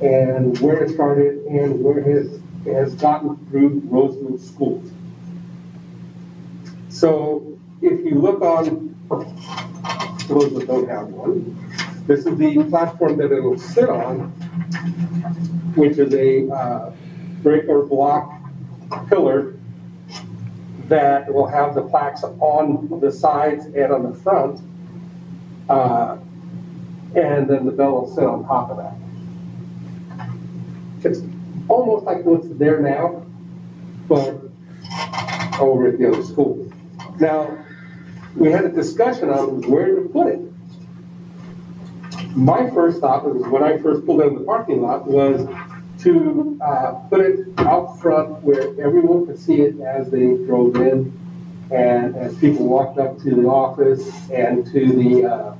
and where it started and where it has has gotten through Rosewood schools. So if you look on, for those that don't have one, this is the platform that it'll sit on, which is a brick or block pillar that will have the plaques on the sides and on the front. And then the bell will sit on top of that. It's almost like what's there now, but over at the other school. Now, we had a discussion on where to put it. My first thought was, when I first pulled in the parking lot, was to put it out front where everyone could see it as they drove in and as people walked up to the office and to the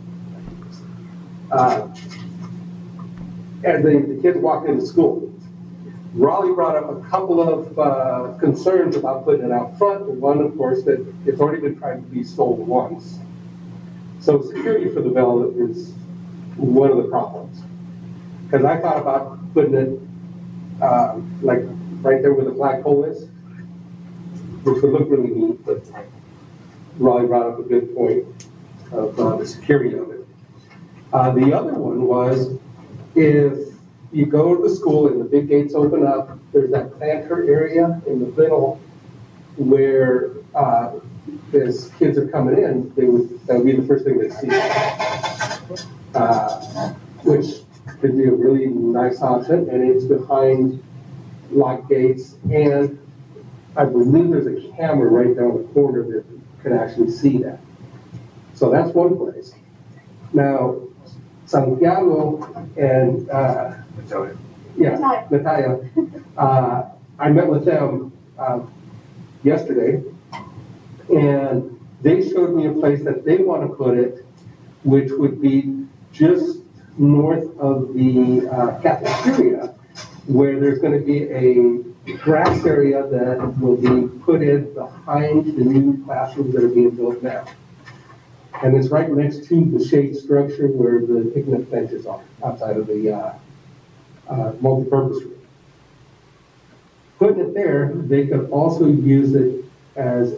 as the kids walked into school. Raleigh brought up a couple of concerns about putting it out front. One, of course, that it's already been tried to be sold once. So security for the bell is one of the problems. Because I thought about putting it like right there where the flagpole is, which would look really neat, but Raleigh brought up a good point of the security of it. The other one was, if you go to the school and the big gates open up, there's that planter area in the middle where as kids are coming in, that would be the first thing they see. Which could be a really nice option, and it's behind locked gates, and I believe there's a camera right down the corner that can actually see that. So that's one place. Now, Santiago and Natalia, I met with them yesterday, and they showed me a place that they want to put it, which would be just north of the cafeteria, where there's going to be a grass area that will be put in behind the new classrooms that are being built now. And it's right next to the shade structure where the picnic benches are, outside of the multi-purpose room. Putting it there, they could also use it as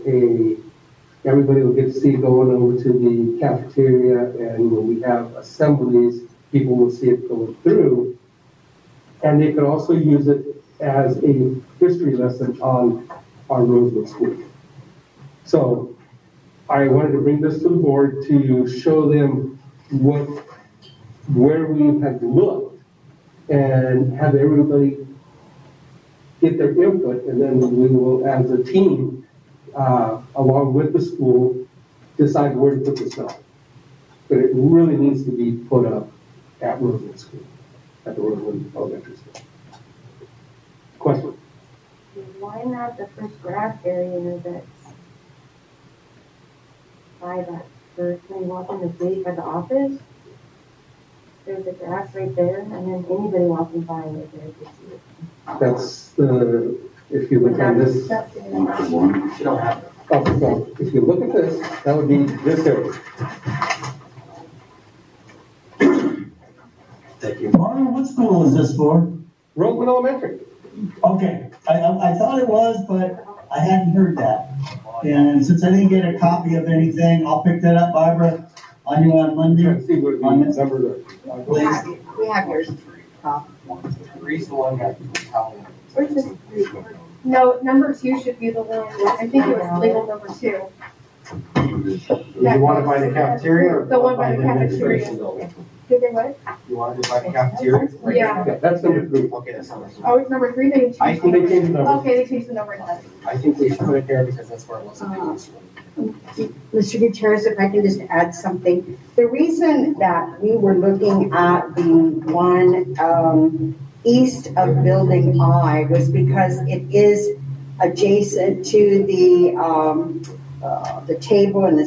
everybody will get to see going over to the cafeteria, and when we have assemblies, people will see it going through. And they could also use it as a history lesson on our Rosewood School. So I wanted to bring this to the board to show them where we have looked and have everybody get their input, and then we will, as a team, along with the school, decide where to put this up. But it really needs to be put up at Rosewood School, at the Rosewood Elementary School. Question? Why not the first grass area that's by that first when you walk in the gate by the office? There's a grass right there, and then anybody walking by right there could see it. That's the, if you look at this, That's the You don't have it. oh, no, if you look at this, that would be this area. Thank you. Mario, what school is this for? Rosewood Elementary. Okay, I thought it was, but I hadn't heard that. And since I didn't get a copy of anything, I'll pick that up, Barbara, on you on Monday. Let's see what On the this. numbers are. Please. We have yours. Three's the one that Natalia. Where's this? No, number 2 should be the one, I think it was labeled number 2. You want it by the cafeteria or? The one by the administration cafeteria. building? Did they what? You want it by the cafeteria? Yeah. Yeah, that's number 3. Okay, that's number 3. Oh, it's number 3, they changed. I think They changed the number. Okay, they changed the number now. I think we should put it there because that's where it was. Mr. Gutierrez, if I can just add something. The reason that we were looking at the one east of Building I was because it is adjacent to the table and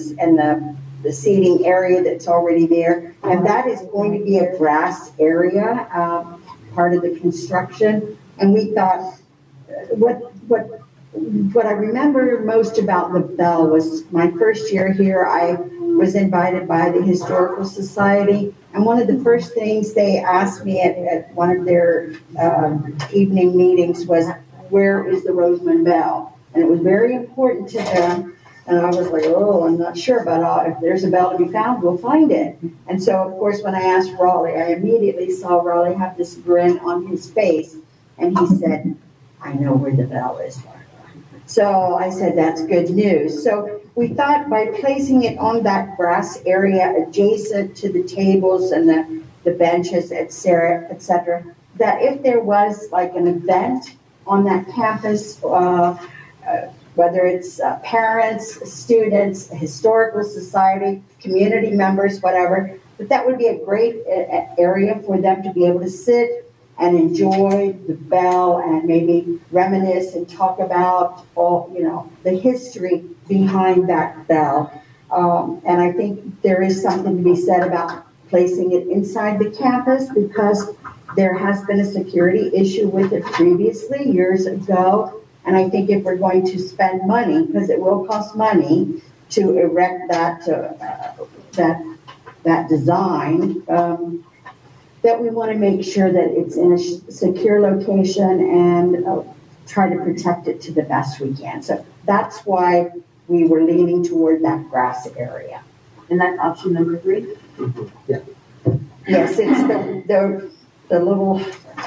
the seating area that's already there. And that is going to be a grass area, part of the construction. And we thought, what I remember most about the bell was my first year here, I was invited by the Historical Society. And one of the first things they asked me at one of their evening meetings was, where is the Roseman bell? And it was very important to them. And I was like, oh, I'm not sure, but if there's a bell to be found, we'll find it. And so, of course, when I asked Raleigh, I immediately saw Raleigh have this grin on his face. And he said, I know where the bell is, Barbara. So I said, that's good news. So we thought by placing it on that grass area adjacent to the tables and the benches, et cetera, that if there was like an event on that campus, whether it's parents, students, historical society, community members, whatever, that would be a great area for them to be able to sit and enjoy the bell and maybe reminisce and talk about all, the history behind that bell. And I think there is something to be said about placing it inside the campus because there has been a security issue with it previously, years ago. And I think if we're going to spend money, because it will cost money to erect that design, that we want to make sure that it's in a secure location and try to protect it to the best we can. So that's why we were leaning toward that grass area. And that's option number 3? Yeah. Yes, it's the little,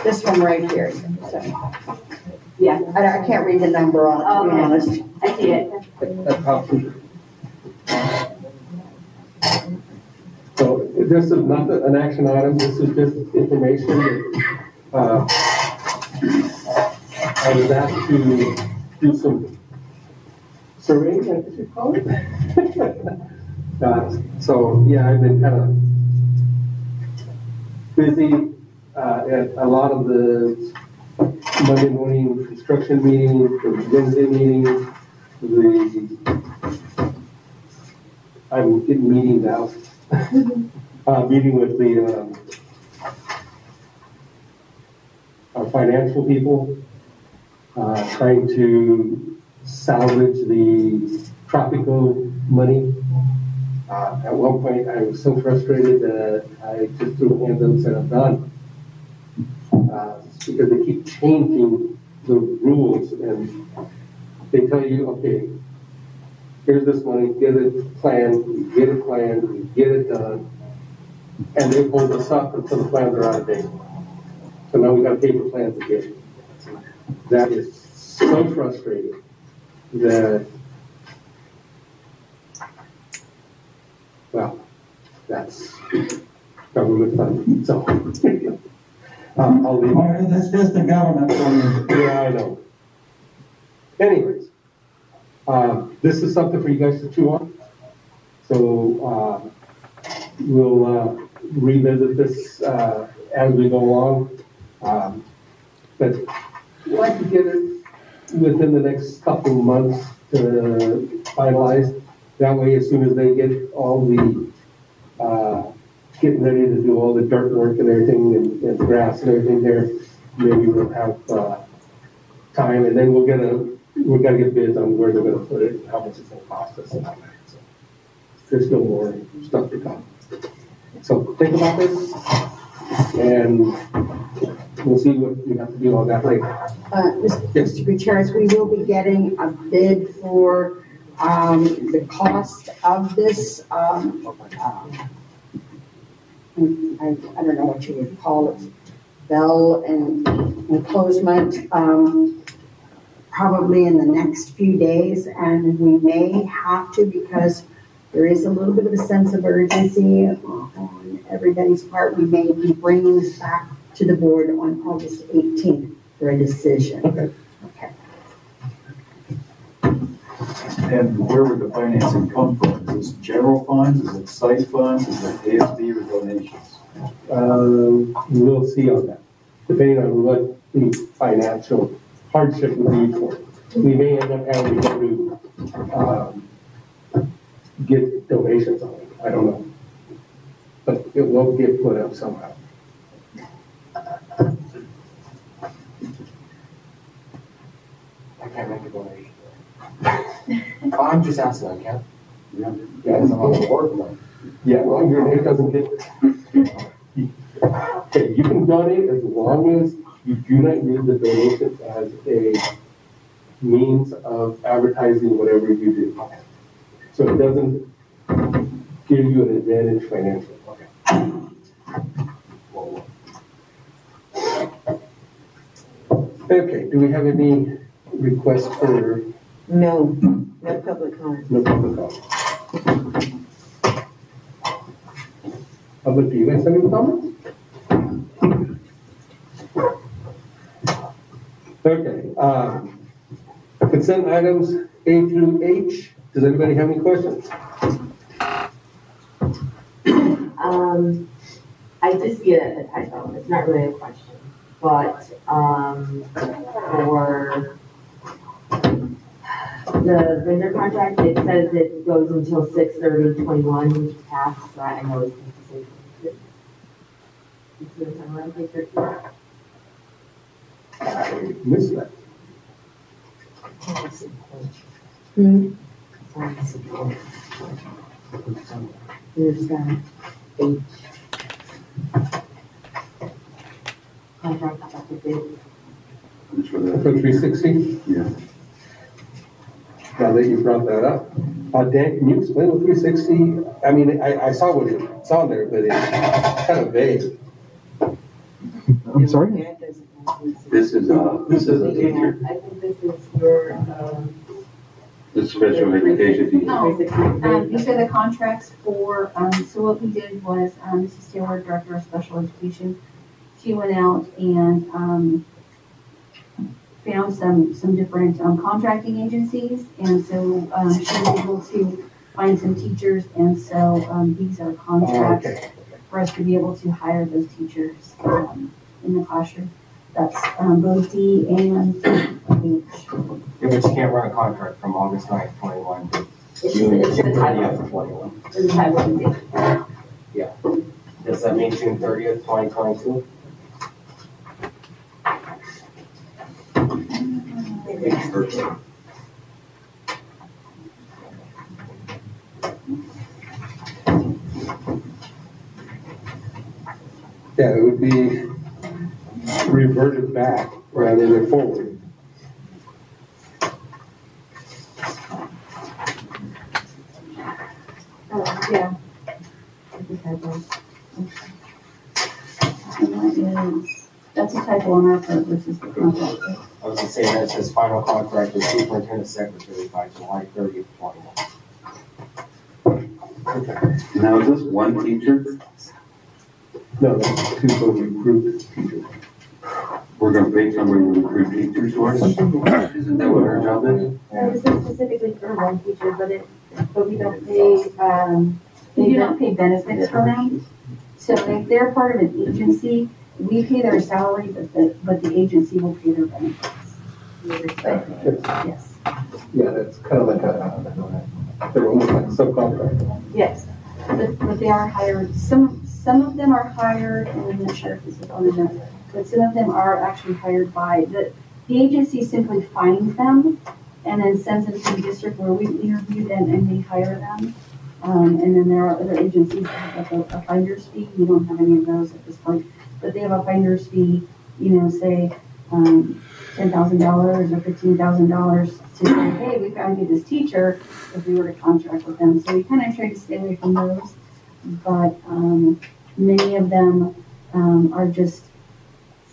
this one right here. So, Yeah. I can't read the number on it, to be honest. I see it. That's option. So this is not an action item, this is just information that, I was asked to do some surveying, I guess you call it. So, yeah, I've been kind of busy at a lot of the Monday morning construction meetings, the Wednesday meetings, I'm getting meetings out. Meeting with our financial people, trying to salvage the Tropico money. At one point, I was so frustrated that I just threw my hands up and said, I'm done. Because they keep changing the rules and they tell you, okay, here's this money, get it planned, we get it done, and they hold us up until the plans are out of date. So now we got paper plans again. That is so frustrating that, well, that's government funding, so. I'll leave it. That's just the government for you. Yeah, I know. Anyways, this is something for you guys to chew on. So we'll revisit this as we go along. But I'd like to get it within the next couple of months to finalize. That way, as soon as they get all the getting ready to do all the dirt work and everything and the grass and everything there, maybe we'll have time, and then we've got to get bids on where they're going to put it and how much it's going to cost us and all that. So there's still more stuff to come. So think about this, and we'll see what we have to do on that later. Mr. Gutierrez, we will be getting a bid for the cost of this. I don't know what you would call it, bell and enclosement, probably in the next few days, and we may have to, because there is a little bit of a sense of urgency on everybody's part. We may be bringing this back to the board on August 18th for a decision. Okay. And where would the financing come from? Is this general funds, is it site funds, is it ASB or donations? We'll see on that, depending on what the financial hardship would be for it. We may end up having to go to get donations on it. I don't know. But it will get put up somehow. I can't make a donation. I'm just asking, I can't. Yeah, Because I'm on the board now. yeah, well, it doesn't get, okay, you can donate as long as you do not use the donations as a means of advertising whatever you do. So it doesn't give you an advantage financially. Okay, do we have any requests for No, no public comment. no public comment? Public, do you guys have any comments? Okay, consent items A through H. Does anybody have any questions? I just see it as a typo, it's not really a question, but, for the vendor contract, it says it goes until 6/30/21, which is past, so I know it's confusing. You see what I'm talking about? I missed that. There's H. Contract effective date. Which for For the, 360, yeah. now that you brought that up. Dan, can you explain what 360, I mean, I saw what it's on there, but it's kind of vague. I'm sorry? This is a teacher, I think this is your, this special education teacher. Oh, these are the contracts for, so what we did was, Mrs. Taylor, Director of Special Education, she went out and, found some different, contracting agencies, and so, she was able to find some teachers, and so, these are contracts for us to be able to hire those teachers, in the classroom. That's, both D and H. Yeah, but you can't run a contract from August 9th, 21 to it's June a typo. 30th, 21. It's a typo date. Does that mean June 30th, 2022? Yeah, it would be reverted back rather than forward. Yeah. That's a typo on our part versus the contract. I was just saying that says final contract with superintendent secretary by July 30th, 21. Now, is this one teacher? No, that's two for recruit teachers. We're gonna pay somebody to recruit teachers for us? Isn't that what our job is? This is specifically for one teacher, but we don't pay, We do not pay benefits for them. So if they're part of an agency, we pay their salary, but the agency will pay their benefits. Yes. Yeah, that's kind of like they're almost like subcontract. Yes. But they are hired, some of them are hired, and I'm not sure if this is on the note, but some of them are actually hired by, the agency simply finds them and then sends them to the district where we interview them and we hire them. And then there are other agencies that have like a finder's fee. We don't have any of those at this point, but they have a finder's fee, say, $10,000 or $15,000 to say, hey, we found you this teacher, if we were to contract with them. So we kind of try to stay away from those, but many of them are just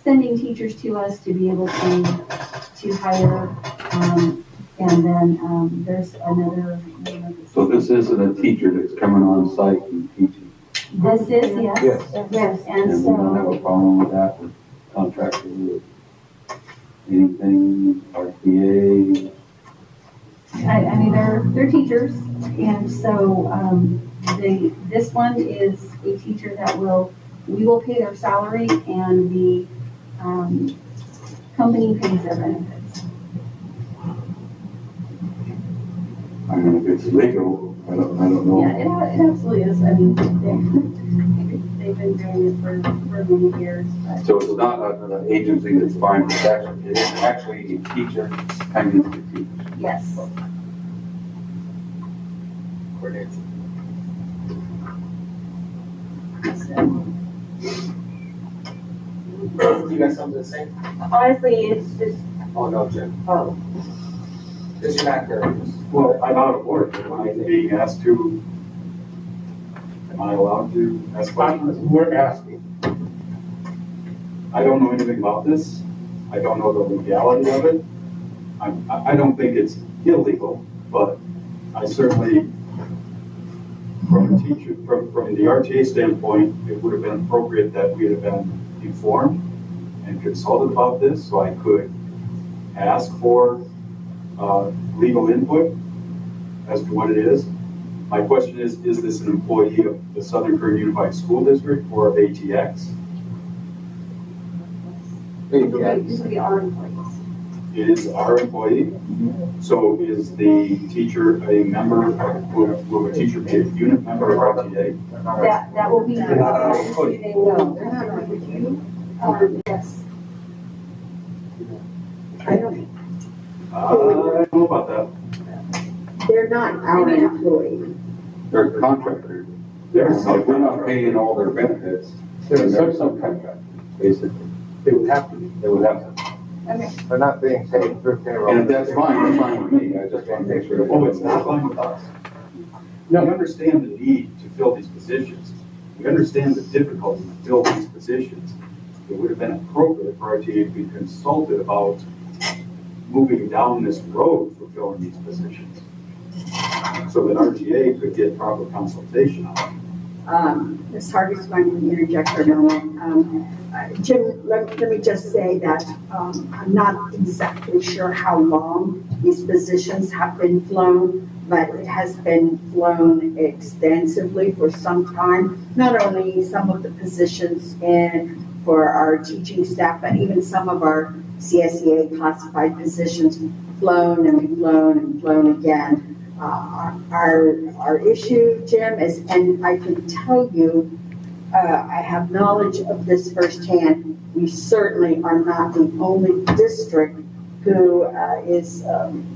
sending teachers to us to be able to hire. And then there's another. So this isn't a teacher that's coming on site and teaching? This is, yes. Yes. And And we don't have a so, problem with that, with contracting with anything, RTA? I mean, they're teachers, and so, this one is a teacher that we will pay their salary, and the, company pays their benefits. I mean, if it's legal, I don't know. Yeah, it absolutely is. I mean, they've been doing it for many years, but. So it's not an agency that's buying protection, it's actually a teacher coming to teach. Yes. So, You got something to say? Honestly, it's just, Oh, no, Jim. oh, Because you're not there. Well, I'm out of order. Am I being asked to, am I allowed to ask questions? We're asking. I don't know anything about this. I don't know the legality of it. I don't think it's illegal, but I certainly, from a teacher, from the RTA standpoint, it would have been appropriate that we had been informed and consulted about this, so I could ask for legal input as to what it is. My question is this an employee of the Southern Kern Unified School District or of ATX? These would be our employees. It is our employee. So is the teacher a member, will the teacher be a unit member of RTA? that will be. No, they're not on with you. Yes. I don't, I don't know about that. they're not our employee. They're contractors. They're Like, we're not paying all their benefits. They're a subcontractor, basically. They would have to be. They would have to. They're not being paid through payroll. And if that's fine with me. I just want to make sure. Oh, it's not fine with us. We understand the need to fill these positions. We understand the difficulty to fill these positions. It would have been appropriate for RTA to be consulted about moving down this road for filling these positions, so that RTA could get proper consultation on it. Ms. Hargis, if I can interject for a moment. Jim, let me just say that I'm not exactly sure how long these positions have been flown, but it has been flown extensively for some time. Not only some of the positions for our teaching staff, but even some of our CSEA classified positions flown and flown and flown again. Our issue, Jim, is, and I can tell you, I have knowledge of this firsthand. We certainly are not the only district who is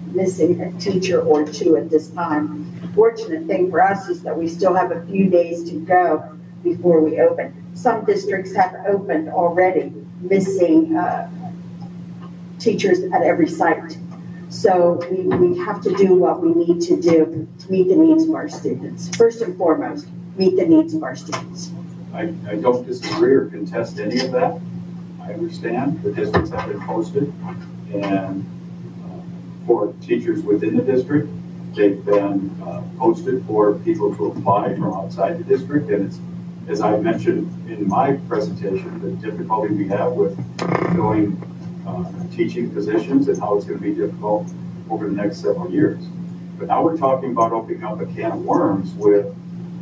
missing a teacher or two at this time. Fortunate thing for us is that we still have a few days to go before we open. Some districts have opened already, missing teachers at every site. So we have to do what we need to do to meet the needs of our students. First and foremost, meet the needs of our students. I don't disagree or contest any of that. I understand the districts have been posted, and for teachers within the district, they've been posted for people to apply from outside the district. And it's, as I mentioned in my presentation, the difficulty we have with filling teaching positions and how it's going to be difficult over the next several years. But now we're talking about opening up a can of worms with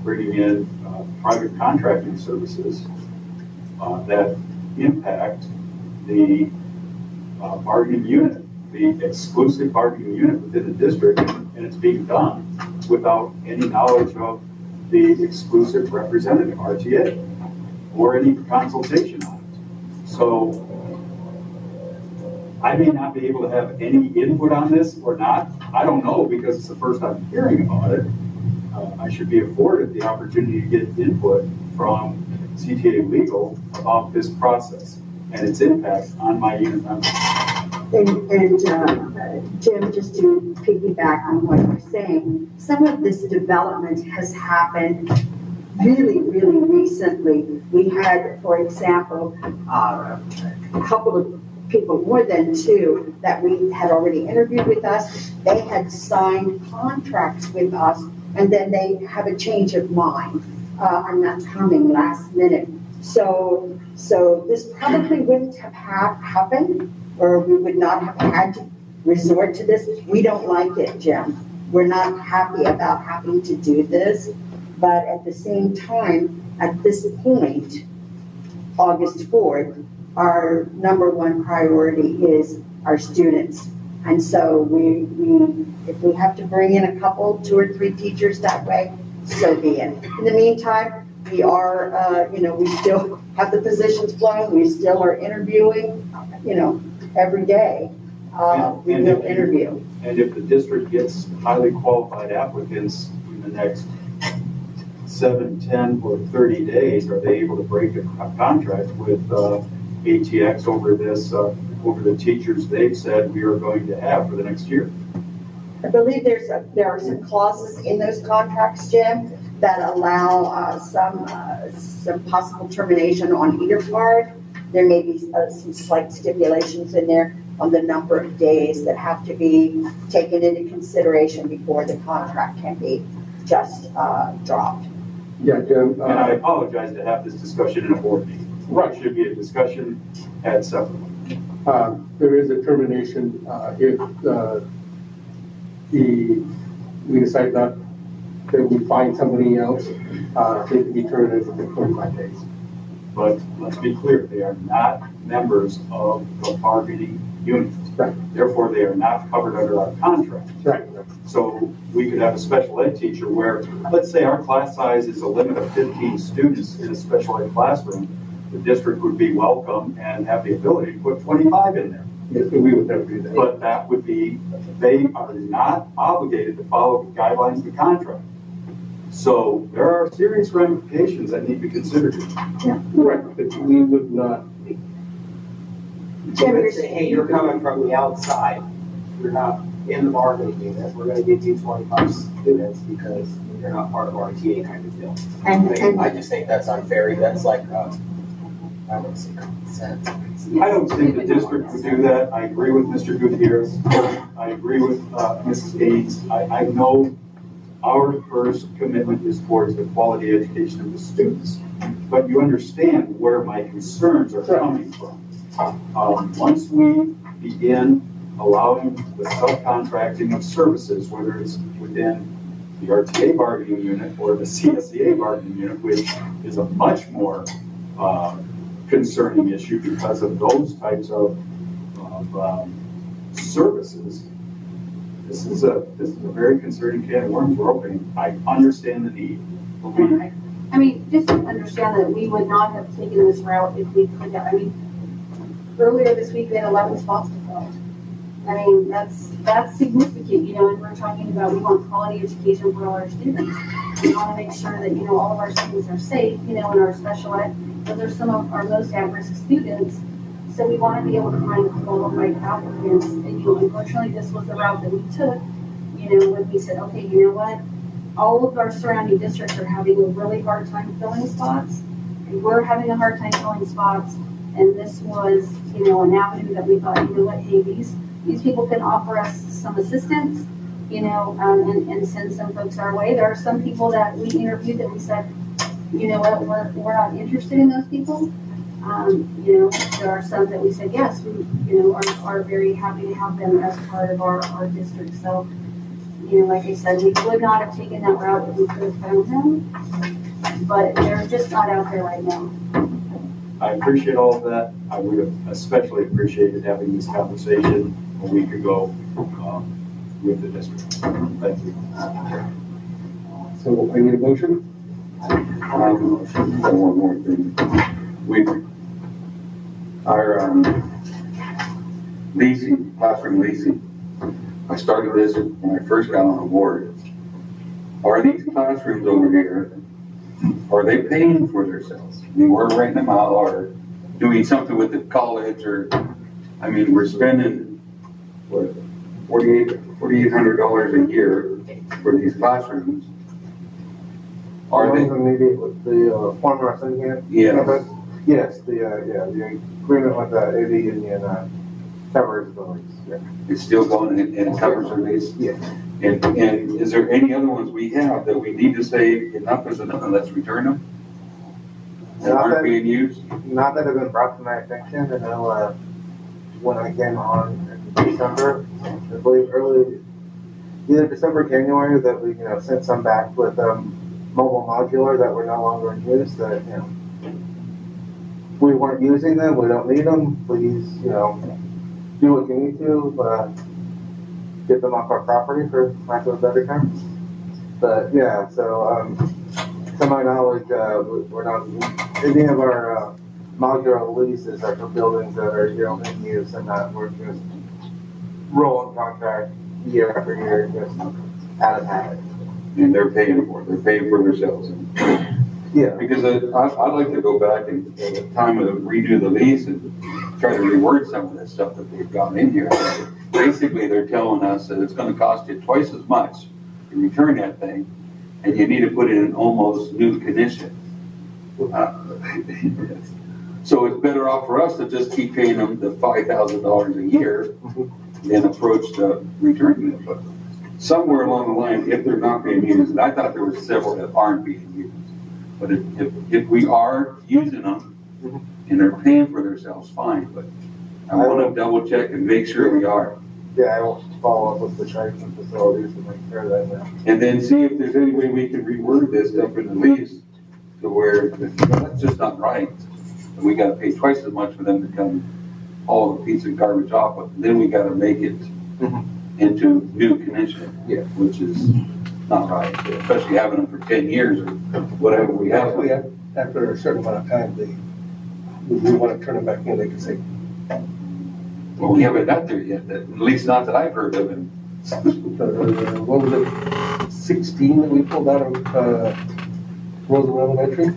bringing in private contracting services that impact the bargaining unit, the exclusive bargaining unit within the district, and it's being done without any knowledge of the exclusive representative, RTA, or any consultation on it. So I may not be able to have any input on this or not. I don't know, because it's the first I'm hearing about it. I should be afforded the opportunity to get input from CTA Legal about this process and its impact on my unit members. And Jim, just to piggyback on what you're saying, some of this development has happened really, really recently. We had, for example, a couple of people, more than two, that we had already interviewed with us. They had signed contracts with us, and then they have a change of mind. I'm not coming last minute. So this probably wouldn't have happened, or we would not have had to resort to this. We don't like it, Jim. We're not happy about having to do this, but at the same time, at this point, August 4th, our number one priority is our students. And so if we have to bring in a couple, 2 or 3 teachers that way, so be it. In the meantime, we are, we still have the positions flowing. We still are interviewing, every day. We will interview. And if the district gets highly qualified applicants in the next 7, 10, or 30 days, are they able to break a contract with ATX over this, over the teachers they've said we are going to have for the next year. I believe there are some clauses in those contracts, Jim, that allow some possible termination on either part. There may be some slight stipulations in there on the number of days that have to be taken into consideration before the contract can be just dropped. Yeah, Jim. And I apologize to have this discussion in a board meeting. Right. It should be a discussion at separate. There is a termination if we decide not that we find somebody else, they can be terminated within 25 days. But let's be clear, they are not members of the bargaining unit. Right. Therefore, they are not covered under our contract. Right. So we could have a special ed teacher where, let's say our class size is a limit of 15 students in a special ed classroom, the district would be welcome and have the ability to put 25 in there. Yes, but we would never do that. But that would be, they are not obligated to follow the guidelines of the contract. So there are serious ramifications that need to be considered. Right, but we would not. So let's say, hey, you're coming from the outside, you're not in the bargaining unit, we're gonna give you 25 students because you're not part of our TA kind of deal. I just think that's unfair, that's like, I don't say common sense. I don't think the district would do that. I agree with Mr. Gutierrez. I agree with Mrs. Gaines. I know our first commitment is towards the quality education of the students, but you understand where my concerns are coming from. Once we begin allowing the subcontracting of services, whether it's within the RTA bargaining unit or the CSEA bargaining unit, which is a much more concerning issue because of those types of services. This is a very concerning can of worms we're opening. I understand the need. I mean, just understand that we would not have taken this route if we could have. I mean, earlier this week, we had 11 spots to fill. I mean, that's significant, you know, and we're talking about we want quality education for all our students. We want to make sure that, you know, all of our students are safe, you know, in our special ed. Those are some of our most at-risk students. So we want to be able to find qualified applicants. And, you know, unfortunately, this was the route that we took, you know, when we said, okay, you know what? All of our surrounding districts are having a really hard time filling spots. And we're having a hard time filling spots. And this was, you know, an avenue that we thought, you know what, hey, these people can offer us some assistance, you know, and send some folks our way. There are some people that we interviewed that we said, you know what, we're not interested in those people. You know, there are some that we said, yes, we, you know, are very happy to have them as part of our district. So, you know, like I said, we would not have taken that route if we could have found them, but they're just not out there right now. I appreciate all of that. I would have especially appreciated having this conversation a week ago with the district. Thank you. So I need a motion? One more thing. Our leasing, classroom leasing, I started this when I first got on the board. Are these classrooms over here, are they paying for themselves? I mean, we're renting them out or doing something with the college or, I mean, we're spending, what, $4,800 a year for these classrooms. Are they? Maybe with the former wrestling camp? Yes. Yes, the agreement with the AV union covers the lease. Yeah. It's still going and covers our lease? Yeah. And is there any other ones we have that we need to say enough is enough and let's return them? That aren't being used? Not that have been brought to my attention. I know when I came on in December, I believe early, either December, January, that we, you know, sent some back with mobile modular that were no longer in use, that, you know, we weren't using them, we don't need them, please, you know, do what you need to, get them off our property, for lack of a better term. But, yeah, so, to my knowledge, we're not, any of our modular leases are for buildings that are, you know, in use and not, we're just rolling contract year after year, just out of habit. And they're paying for it, they're paying for themselves. Yeah. Because I'd like to go back and, at the time of redo the lease and try to reword some of this stuff that they've got in here. Basically, they're telling us that it's gonna cost you twice as much to return that thing, and you need to put it in almost new condition. So it's better off for us to just keep paying them the $5,000 a year than approach the returning it. But somewhere along the line, if they're not being used, and I thought there were several that aren't being used, but if we are using them and they're paying for themselves, fine, but I want to double check and make sure we are. Yeah, I will follow up with the training facilities to make sure that, And then see if there's any way we can reword this stuff in the lease to where, that's just not right. And we gotta pay twice as much for them to come haul a piece of garbage off, but then we gotta make it into new condition. Yeah. Which is not right, especially having them for 10 years or whatever we have. Actually, after a certain amount of time, we want to turn it back in, they can say, Well, we haven't got there yet, at least not that I've heard of, and what was it, 16 that we pulled out of, Roosevelt Elementary?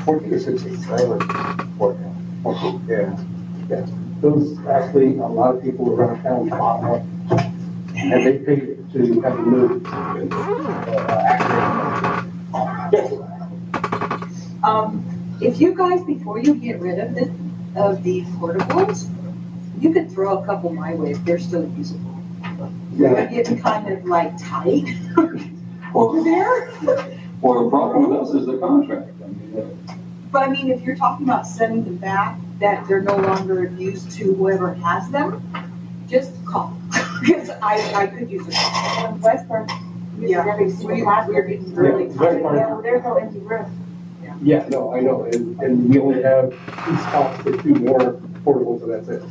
14 or 16, right? 14. Yeah. Those, actually, a lot of people around town bought one, and they paid to have it moved. If you guys, before you get rid of the portables, you could throw a couple my way if they're still usable. They're getting kind of like tight over there. well, the problem with us is the contract. But I mean, if you're talking about sending them back, that they're no longer used to whoever has them, just call. Because I could use a call. Westburn uses every single classroom. We're getting really tight. There's no empty room. Yeah, no, I know, and we only have 2 spots for 2 more portables, and that's it.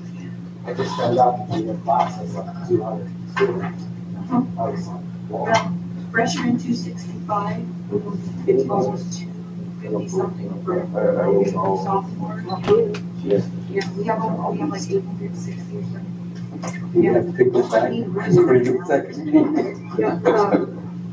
I just found out that your class has like 200 students. I was like, wow. Freshman 265, it's almost 250 something for sophomore. Yes. Yeah, we have like 860 or something. You have to take this back. It's pretty good second.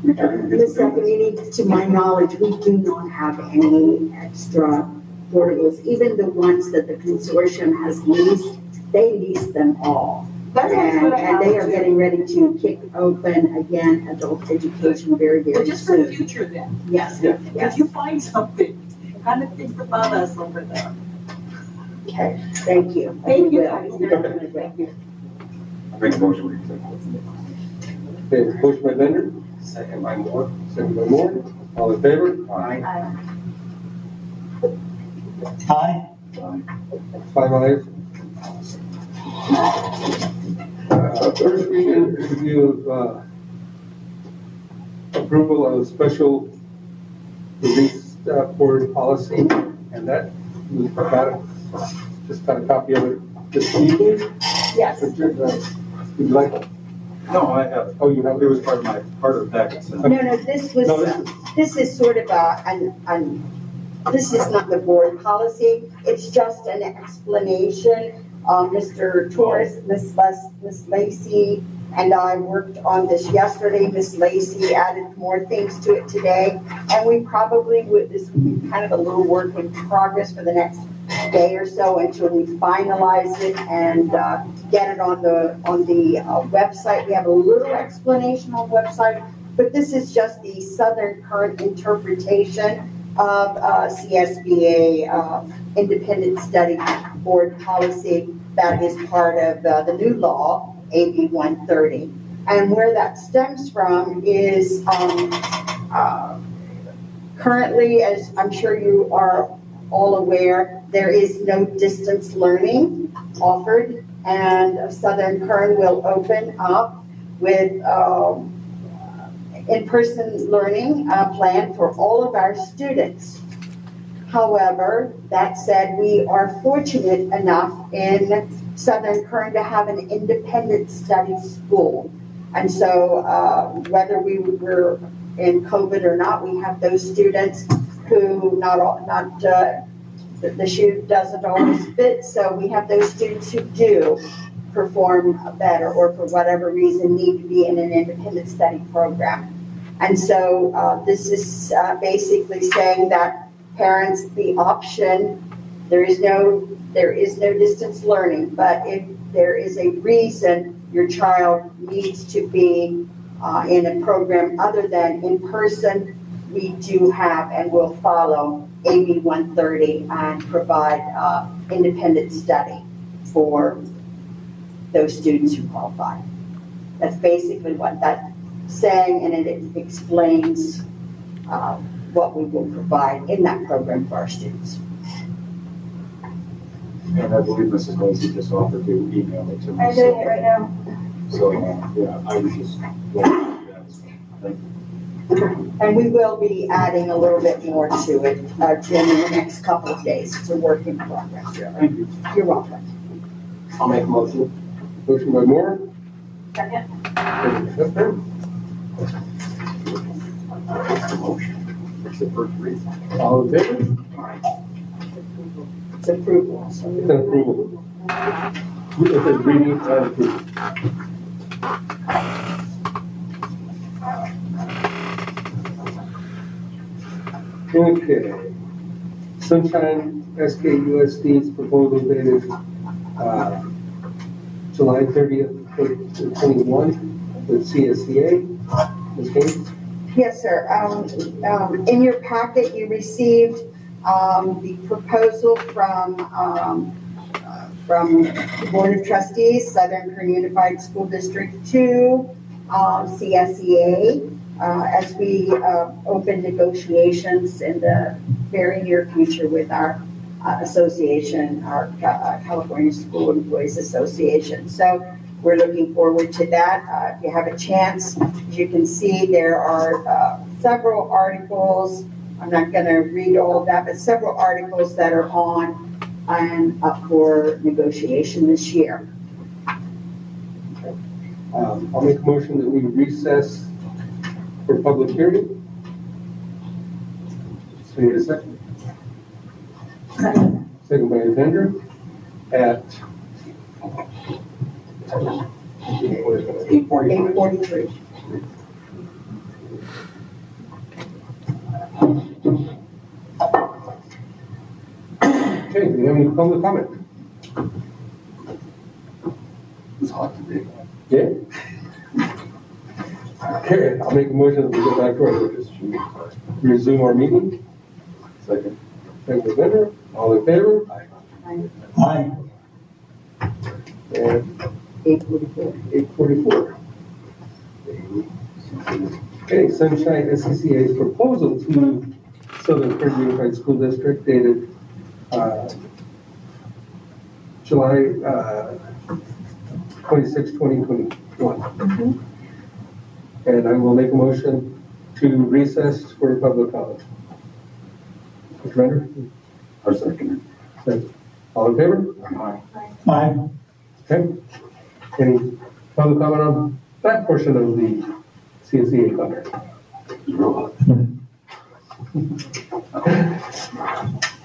The second meeting, to my knowledge, we do not have any extra portables. Even the ones that the consortium has leased, they lease them all. That's what I And they are have getting ready to kick open again adult education very, But very just for the soon. future then, Yes, Yeah. yes. if you find something, kind of think about us over there. Okay, thank you. Thank you, We will. guys. Thank you. I make a motion we accept. Okay, motion by Bender, Second by Moore. second by Moore, all in favor? Hi, 5 ayes. First reading, review of, approval of special release board policy, and that, we just got a copy of it this evening. Yes. Would you like, No, I have, oh, you have, it was part of the packet. So. No, this was, No, this is sort of this is not the board policy, it's just an explanation. Mr. Torres, Miss Lacy, and I worked on this yesterday. Miss Lacy added more things to it today, and we probably would, this would be kind of a little work in progress for the next day or so until we finalize it and get it on the website. We have a little explanation on the website, but this is just the Southern Current interpretation of CSBA Independent Study Board policy that is part of the new law, AB 130. And where that stems from is currently, as I'm sure you are all aware, there is no distance learning offered, and Southern Current will open up with in-person learning plan for all of our students. However, that said, we are fortunate enough in Southern Current to have an independent study school. And so whether we were in COVID or not, we have those students who the shoe doesn't always fit. So we have those students who do perform better or for whatever reason need to be in an independent study program. And so this is basically saying that parents, the option, there is no distance learning, but if there is a reason your child needs to be in a program other than in person, we do have and will follow AB 130 and provide independent study for those students who qualify. That's basically what that's saying, and it explains what we will provide in that program for our students. And I believe Mrs. Lacey just offered to email it to me. I'm doing it right now. So, yeah, I was just. Thank you. And we will be adding a little bit more to it, Jim, in the next couple of days. It's a work in progress. Thank you. You're welcome. I'll make a motion. Motion by Moore. Second? Second by Hepburn. It's the first read. All in favor? It's approval. It's an approval. It's a reading and approval. Okay. Sunshine SKUSD's proposal dated July 30th, 2021 with CSCA. Ms. King? Yes, sir. In your packet, you received the proposal from the Board of Trustees, Southern Kern Unified School District 2, CSEA, as we open negotiations in the very near future with our association, our California School Employees Association. So we're looking forward to that. If you have a chance, as you can see, there are several articles. I'm not going to read all of that, but several articles that are on and up for negotiation this year. I'll make a motion that we recess for public hearing. So need a second. Second by Vendor at 8:43. Okay, do we have any public comment? It's hot today. Yeah? Okay, I'll make a motion that we go back to our, resume our meeting. Second. Second by Vendor, all in favor? Aye. And 8:44. 8:44. Okay, Sunshine SCCA's proposal to Southern Kern Unified School District dated July 26, 2021. And I will make a motion to recess for public comment. Mr. Render? Our second. All in favor? Aye. Okay. Any public comment on that portion of the CSEA contract?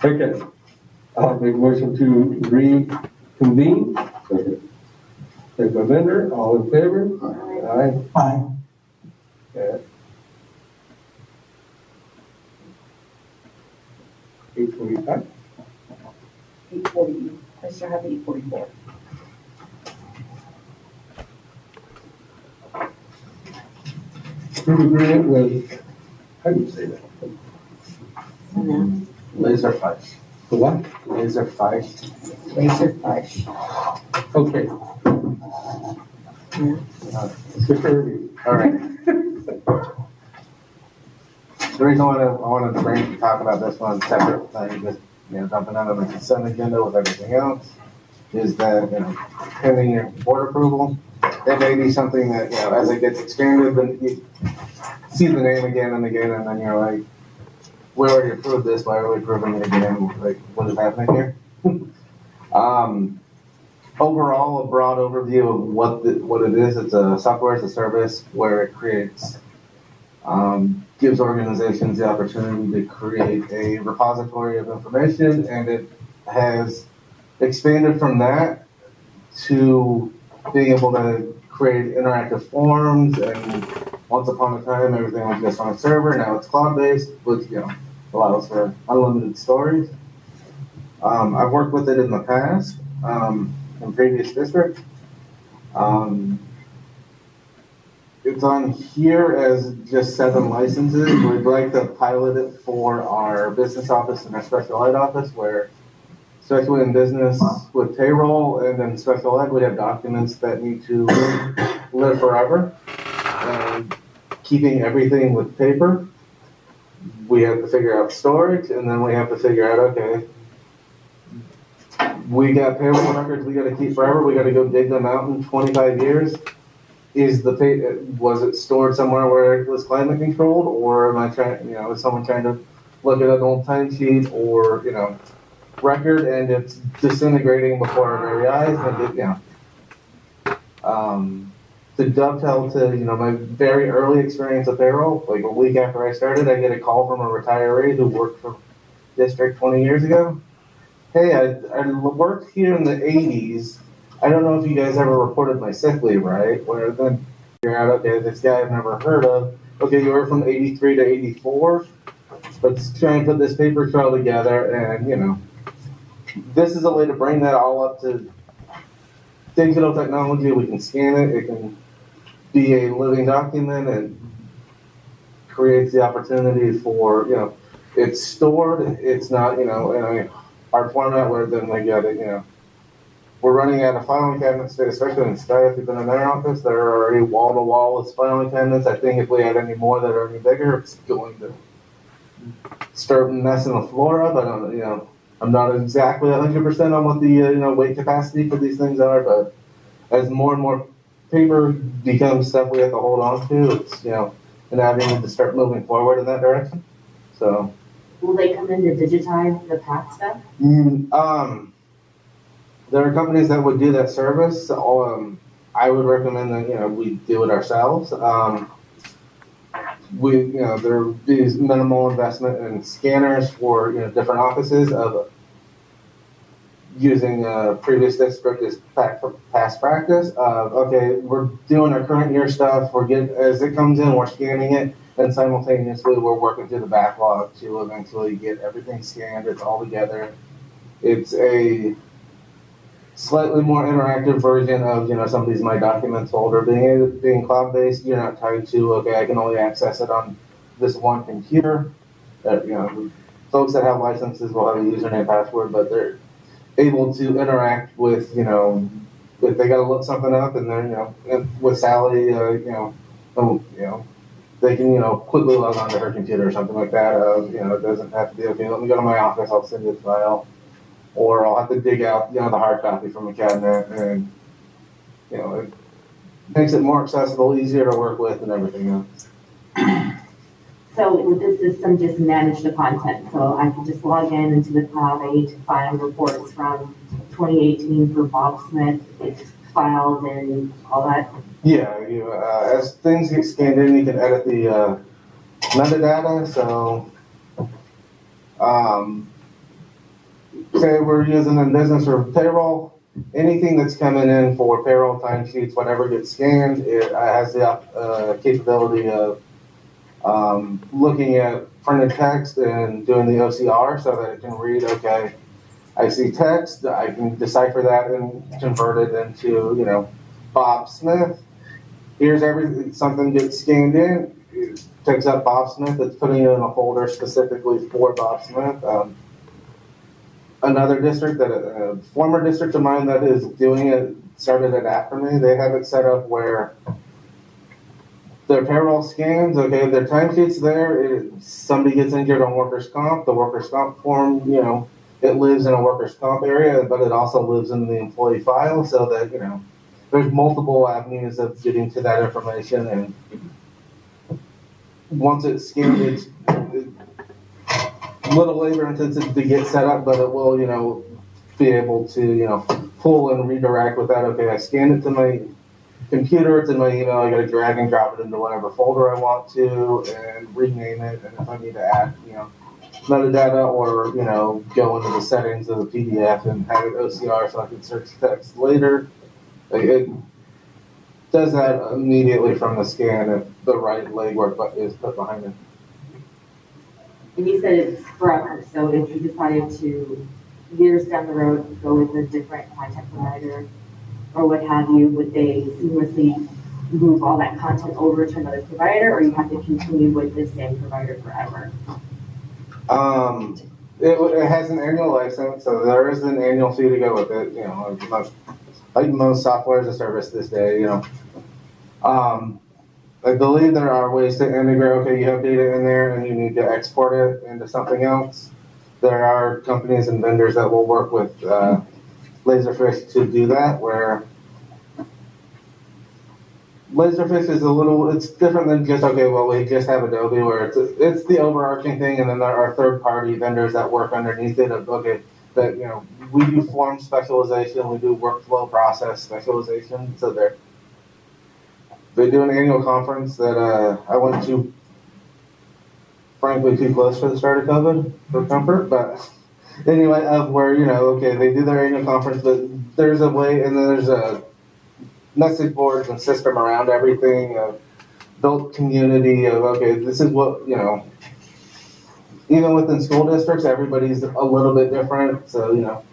Okay. I'll make a motion to reconvene. Second by Vendor, all in favor? Aye. Aye. At 8:45. 8:40. I still have 8:44. Approve agreement with, how do you say that? Laser fudge. The what? Laser fudge. Laser fudge. Okay. Good for review. All right. The reason I wanted to talk about this one separate, just, jumping out of the consent agenda with everything else, is that, pending your board approval, it may be something that, as it gets expanded, then you see the name again and again, and then you're like, we already approved this, why are we approving it again? Like, what is happening here? Overall, a broad overview of what it is. It's a software as a service where it creates, gives organizations the opportunity to create a repository of information, and it has expanded from that to being able to create interactive forums and once upon a time, everything was just on a server. Now it's cloud-based, which, allows for unlimited storage. I've worked with it in the past, in previous districts. It's on here as just 7 licenses. We'd like to pilot it for our business office and our special ed office, where especially in business with payroll and then special ed, we have documents that need to live forever. And keeping everything with paper, we have to figure out storage, and then we have to figure out, okay, we got payroll records we gotta keep forever, we gotta go dig them out in 25 years. Was it stored somewhere where it was climate controlled, or am I trying, is someone trying to look at an old timesheet or, record and it's disintegrating before our very eyes? To dovetail to, my very early experience with payroll, like a week after I started, I get a call from a retiree who worked for district 20 years ago. Hey, I worked here in the 80s. I don't know if you guys ever reported my sick leave, right? Where then figure out, okay, this guy I've never heard of. Okay, you were from 83 to 84. Let's try and put this paper trail together, and, this is a way to bring that all up to digital technology. We can scan it. It can be a living document, and creates the opportunity for, it's stored. It's not, in a hard format where then they get it, We're running out of filing cabinets today, especially in Sky. If you've been in their office, they're already wall to wall with filing cabinets. I think if we had any more that are any bigger, it's going to start messing the floor up. I don't, I'm not exactly 100% on what the weight capacity for these things are, but as more and more paper becomes stuff we have to hold on to, it's an avenue to start moving forward in that direction. So, will they come in to digitize the past stuff? There are companies that would do that service. I would recommend that we do it ourselves. There are these minimal investment in scanners for different offices of using previous district as past practice of, okay, we're doing our current year stuff. We're getting, as it comes in, we're scanning it, and simultaneously we're working through the backlog to eventually get everything scanned. It's all together. It's a slightly more interactive version of, some of these My Documents folder. Being cloud-based, you're not tied to, okay, I can only access it on this one computer. Folks that have licenses will have a username password, but they're able to interact with, if they got to look something up, and then, with Sally, they can, quickly log onto her computer or something like that. It doesn't have to be, okay, let me go to my office, I'll send you the file. Or I'll have to dig out, the hard copy from a cabinet, and, it makes it more accessible, easier to work with, and everything else. So would this system just manage the content? So I can just log into the cloud. I need to find reports from 2018 for Bob Smith. It's filed and all that. Yeah, as things get scanned in, you can edit the metadata. So, say we're using in business or payroll, anything that's coming in for payroll timesheets, whatever gets scanned, it has the capability of looking at printed text and doing the OCR so that it can read, okay, I see text, I can decipher that and convert it into, Bob Smith. Here's everything, something gets scanned in, it picks up Bob Smith, it's putting it in a folder specifically for Bob Smith. Another district a former district of mine that is doing it, started it after me, they have it set up where their payroll scans, okay, their timesheet's there, somebody gets injured on workers' comp, the workers' comp form, it lives in a workers' comp area, but it also lives in the employee file, so that, there's multiple avenues of getting to that information, and once it's scanned, it's a little labor intensive to get set up, but it will, be able to, pull and redirect with that. Okay, I scanned it to my computer, it's in my email, I gotta drag and drop it into whatever folder I want to and rename it, and if I need to add, metadata or, go into the settings of the PDF and have it OCR so I can search text later. does that immediately from the scan if the right legwork is put behind it. And you said it's forever, so if you decided to, years down the road, go with a different content provider or what have you, would they seamlessly move all that content over to another provider, or you have to continue with the same provider forever? It has an annual license, so there is an annual fee to go with it, you know, like most software as a service this day, you know. I believe there are ways to integrate, okay, you have data in there and you need to export it into something else. There are companies and vendors that will work with Laserfish to do that, where Laserfish is it's different than just, okay, well, we just have Adobe, where it's the overarching thing, and then there are third-party vendors that work underneath it of, okay, that, you know, we do form specialization, we do workflow process specialization, so they do an annual conference that I went to, frankly, too close for the start of COVID for comfort, but anyway, of where, you know, okay, they do their annual conference, but there's a way, and then there's a message boards and system around everything, built community of, okay, this is what, you know, even within school districts, everybody's a little bit different, so, you know,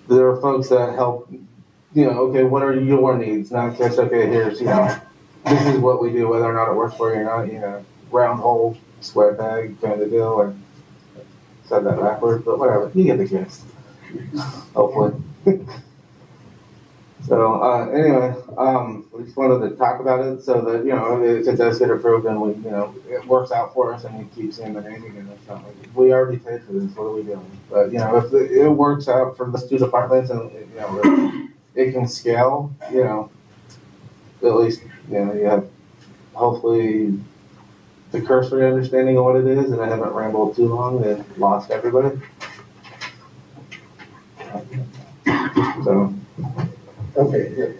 there are folks that help, you know, okay, what are your needs, not just, okay, here's, you know, this is what we do, whether or not it works for you or not, you know, round hole, square peg, kind of deal, or said that backwards, but whatever, you get the gist, hopefully. So, anyway, we just wanted to talk about it so that, you know, if it does get approved and we, you know, it works out for us and we keep seeing the naming and it's not like, we already paid for this, what are we doing? But, you know, if it works out for those two departments and, you know, it can scale, you know, at least, you know, you have hopefully the cursory understanding of what it is, and I haven't rambled too long and lost everybody. So. Okay.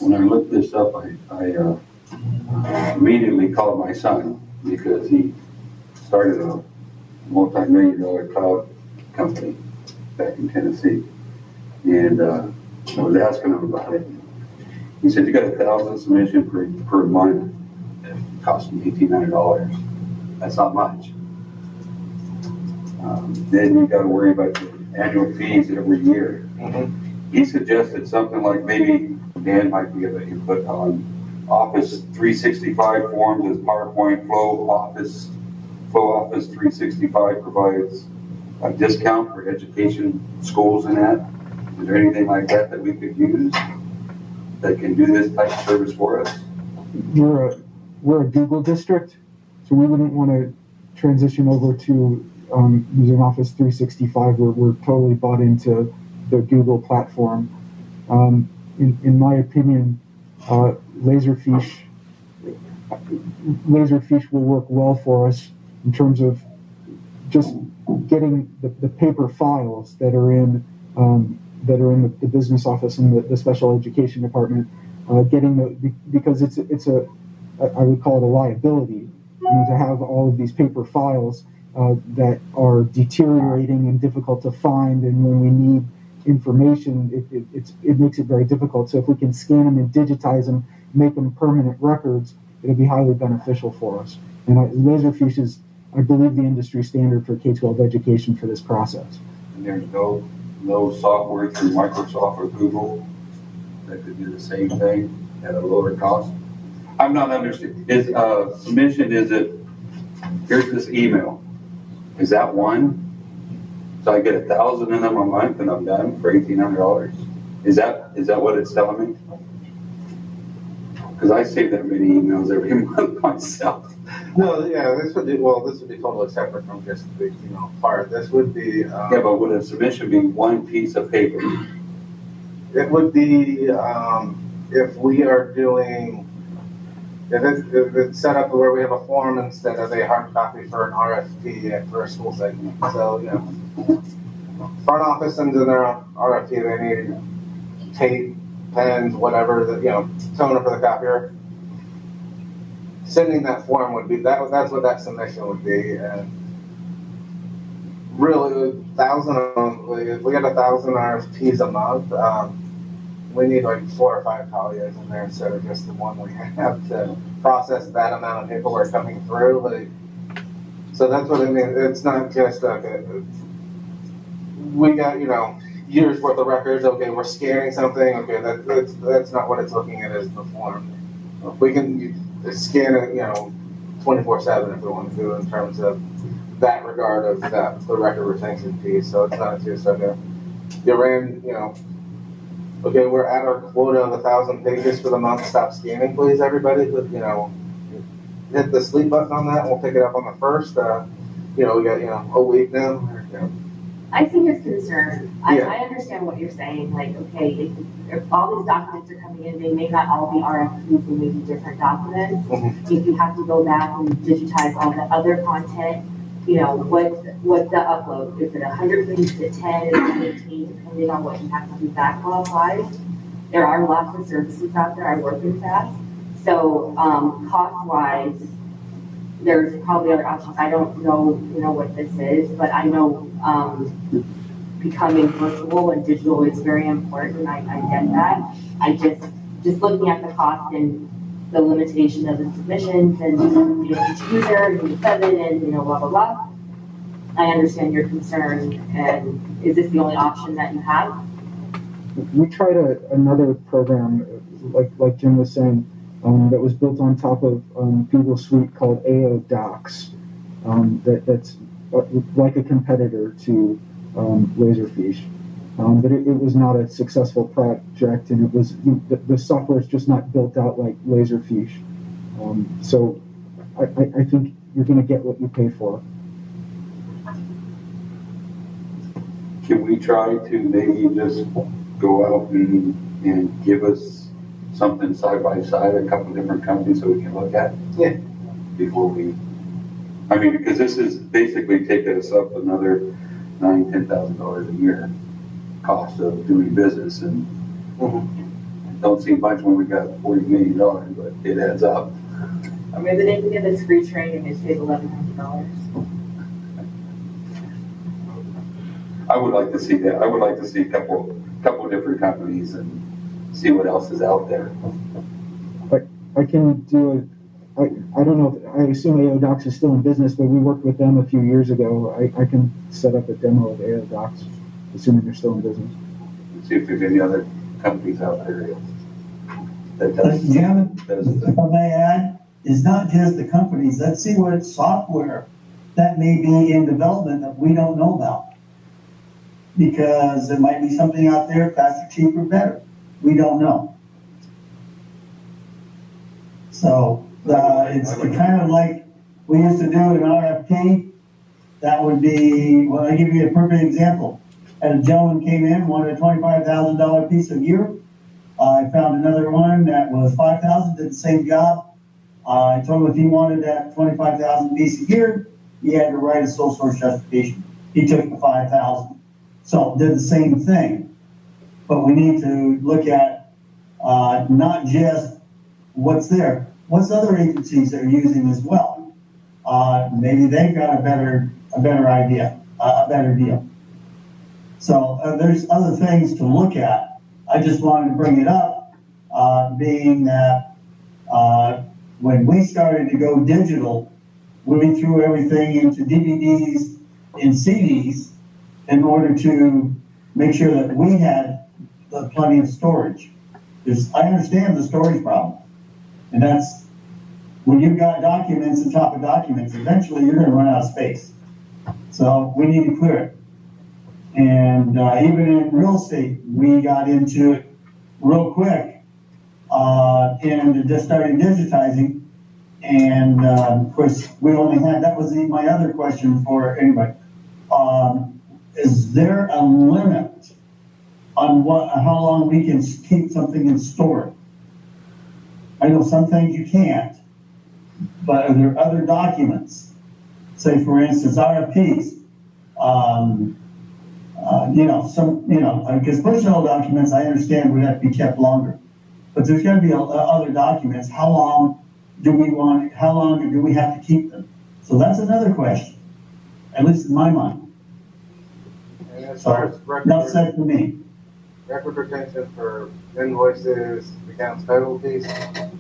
When I looked this up, I immediately called my son because he started a multi-million-dollar cloud company back in Tennessee. And I was asking him about it. He said, you got 1,000 submissions per month. It cost me $1,800. That's not much. Then you got to worry about the annual fees every year. He suggested something like maybe Dan might be able to input on Office 365 forms as PowerPoint Flow Office 365 provides a discount for education schools and that. Is there anything like that we could use that can do this type of service for us? We're a Google district, so we wouldn't want to transition over to using Office 365. We're totally bought into the Google platform. In my opinion, Laserfish will work well for us in terms of just getting the paper files that are in the business office and the special education department, because it's a I would call it a liability, to have all of these paper files that are deteriorating and difficult to find, and when we need information, it makes it very difficult. So if we can scan them and digitize them, make them permanent records, it'll be highly beneficial for us. And Laserfish is, I believe, the industry standard for K-12 education for this process. And there's no software through Microsoft or Google that could do the same thing at a lower cost? I'm not understanding. Is submission, is it, here's this email. Is that one? So I get 1,000 in them a month and I'm done for $1,800? Is that what it's telling me? Because I save that many emails every month myself. No, yeah, this would be totally separate from just the, you know, part. This would be. Yeah, but would a submission be one piece of paper? It would be, if we are doing, if it's set up where we have a form instead of a hard copy for an RFP for a school segment. So, you know, front office sends in their RFP, they need tape, pens, whatever, you know, toner for the copier. Sending that form would be, that's what that submission would be. And really, 1,000, if we get 1,000 RFPs a month, we need like 4 or 5 Talias in there instead of just the one we have to process that amount of paperwork coming through. Like, so that's what I mean. It's not just, okay, we got, years worth of records. Okay, we're scanning something. Okay, that's not what it's looking at as the form. We can scan it, 24/7 if we want to, in terms of that regard of that, the record retention piece. So it's not just, okay, you ran, okay, we're at our quota of 1,000 pages for the month. Stop scanning, please, everybody. But, hit the sleep button on that, and we'll pick it up on the first. We got, a week now. I see his concern. Yeah. I understand what you're saying, like, okay, if all these documents are coming in, they may not all be RFPs, they may be different documents. If you have to go back and digitize all the other content, what's the upload? Is it 100 pages, is it 10, is it 15, depending on what you have to do backlog-wise? There are lots of services out there, I work in fast. So, cost-wise, there's probably other options. I don't know, what this is, but I know, becoming virtual and digital is very important. I get that. I just looking at the cost and the limitation of the submissions and, each user and 7 and, blah, blah, blah. I understand your concern. And is this the only option that you have? We tried another program, like Jim was saying, that was built on top of Google Suite called AO Docs. That's like a competitor to Laserfish. But it was not a successful project, and it was the software is just not built out like Laserfish. So I think you're going to get what you pay for. Can we try to maybe just go out and give us something side by side, a couple different companies so we can look at? Yeah. Before because this is basically taking us up another $9,000-$10,000 a year cost of doing business, and don't seem much when we got $40 million, but it adds up. Or maybe they can give us free training and save $1,100. I would like to see that. I would like to see a couple different companies and see what else is out there. I can do I don't know, I assume AO Docs is still in business, but we worked with them a few years ago. I can set up a demo of AO Docs, assuming they're still in business. See if there's any other companies out there that Jim, if I may add, it's not just the companies. Let's see what software that may be in development that we don't know about. Because there might be something out there faster, cheaper, better. We don't know. So it's kind of like we used to do an RFP. That would be, well, I'll give you a perfect example. And a gentleman came in, wanted a $25,000 piece of gear. I found another one that was $5,000, did the same job. I told him if he wanted that $25,000 piece of gear, he had to write a sole source justification. He took the $5,000. So did the same thing. But we need to look at not just what's there, what's other agencies are using as well. Maybe they've got a better idea, a better deal. So there's other things to look at. I just wanted to bring it up, being that when we started to go digital, we threw everything into DVDs and CDs in order to make sure that we had plenty of storage. Because I understand the storage problem. And that's, when you've got documents on top of documents, eventually you're going to run out of space. So we need to clear it. And even in real estate, we got into it real quick and just started digitizing. And of course, we only had, that was my other question for anybody. Is there a limit on how long we can keep something in storage? I know some things you can't, but are there other documents? Say, for instance, RFPs. Because personnel documents, I understand, would have to be kept longer. But there's got to be other documents. How long do we have to keep them? So that's another question, at least in my mind. And as far as Enough said for me. record retention for invoices, accounts payable piece,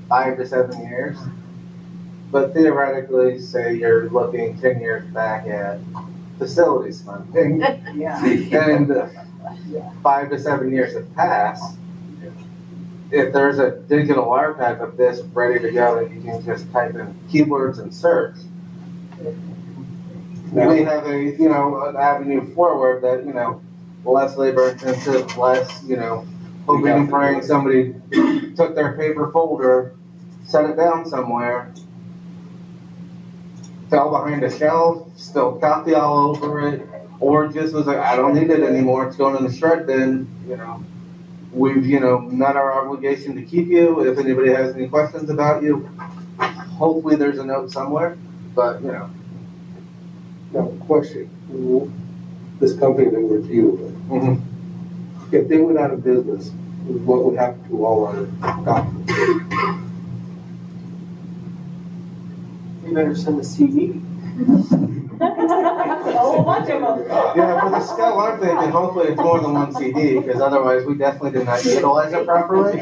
5 to 7 years. But theoretically, say you're looking 10 years back at facilities funding, Yeah. and 5 to 7 years have passed. If there's a digital archive of this ready to go that you can just type in keywords and search, we have an avenue forward that, less labor intensive, less, hoping and praying somebody took their paper folder, set it down somewhere, fell behind a shelf, spilled coffee all over it, or just was like, I don't need it anymore, it's going in the shred bin, we've, met our obligation to keep you. If anybody has any questions about you, hopefully there's a note somewhere, but, Now, question, this company that we're dealing with, if they went out of business, what would happen to all our documents? You better send a CD. A whole bunch of them. Yeah, for the scale I'm thinking, hopefully it's more than one CD, because otherwise we definitely did not utilize it properly.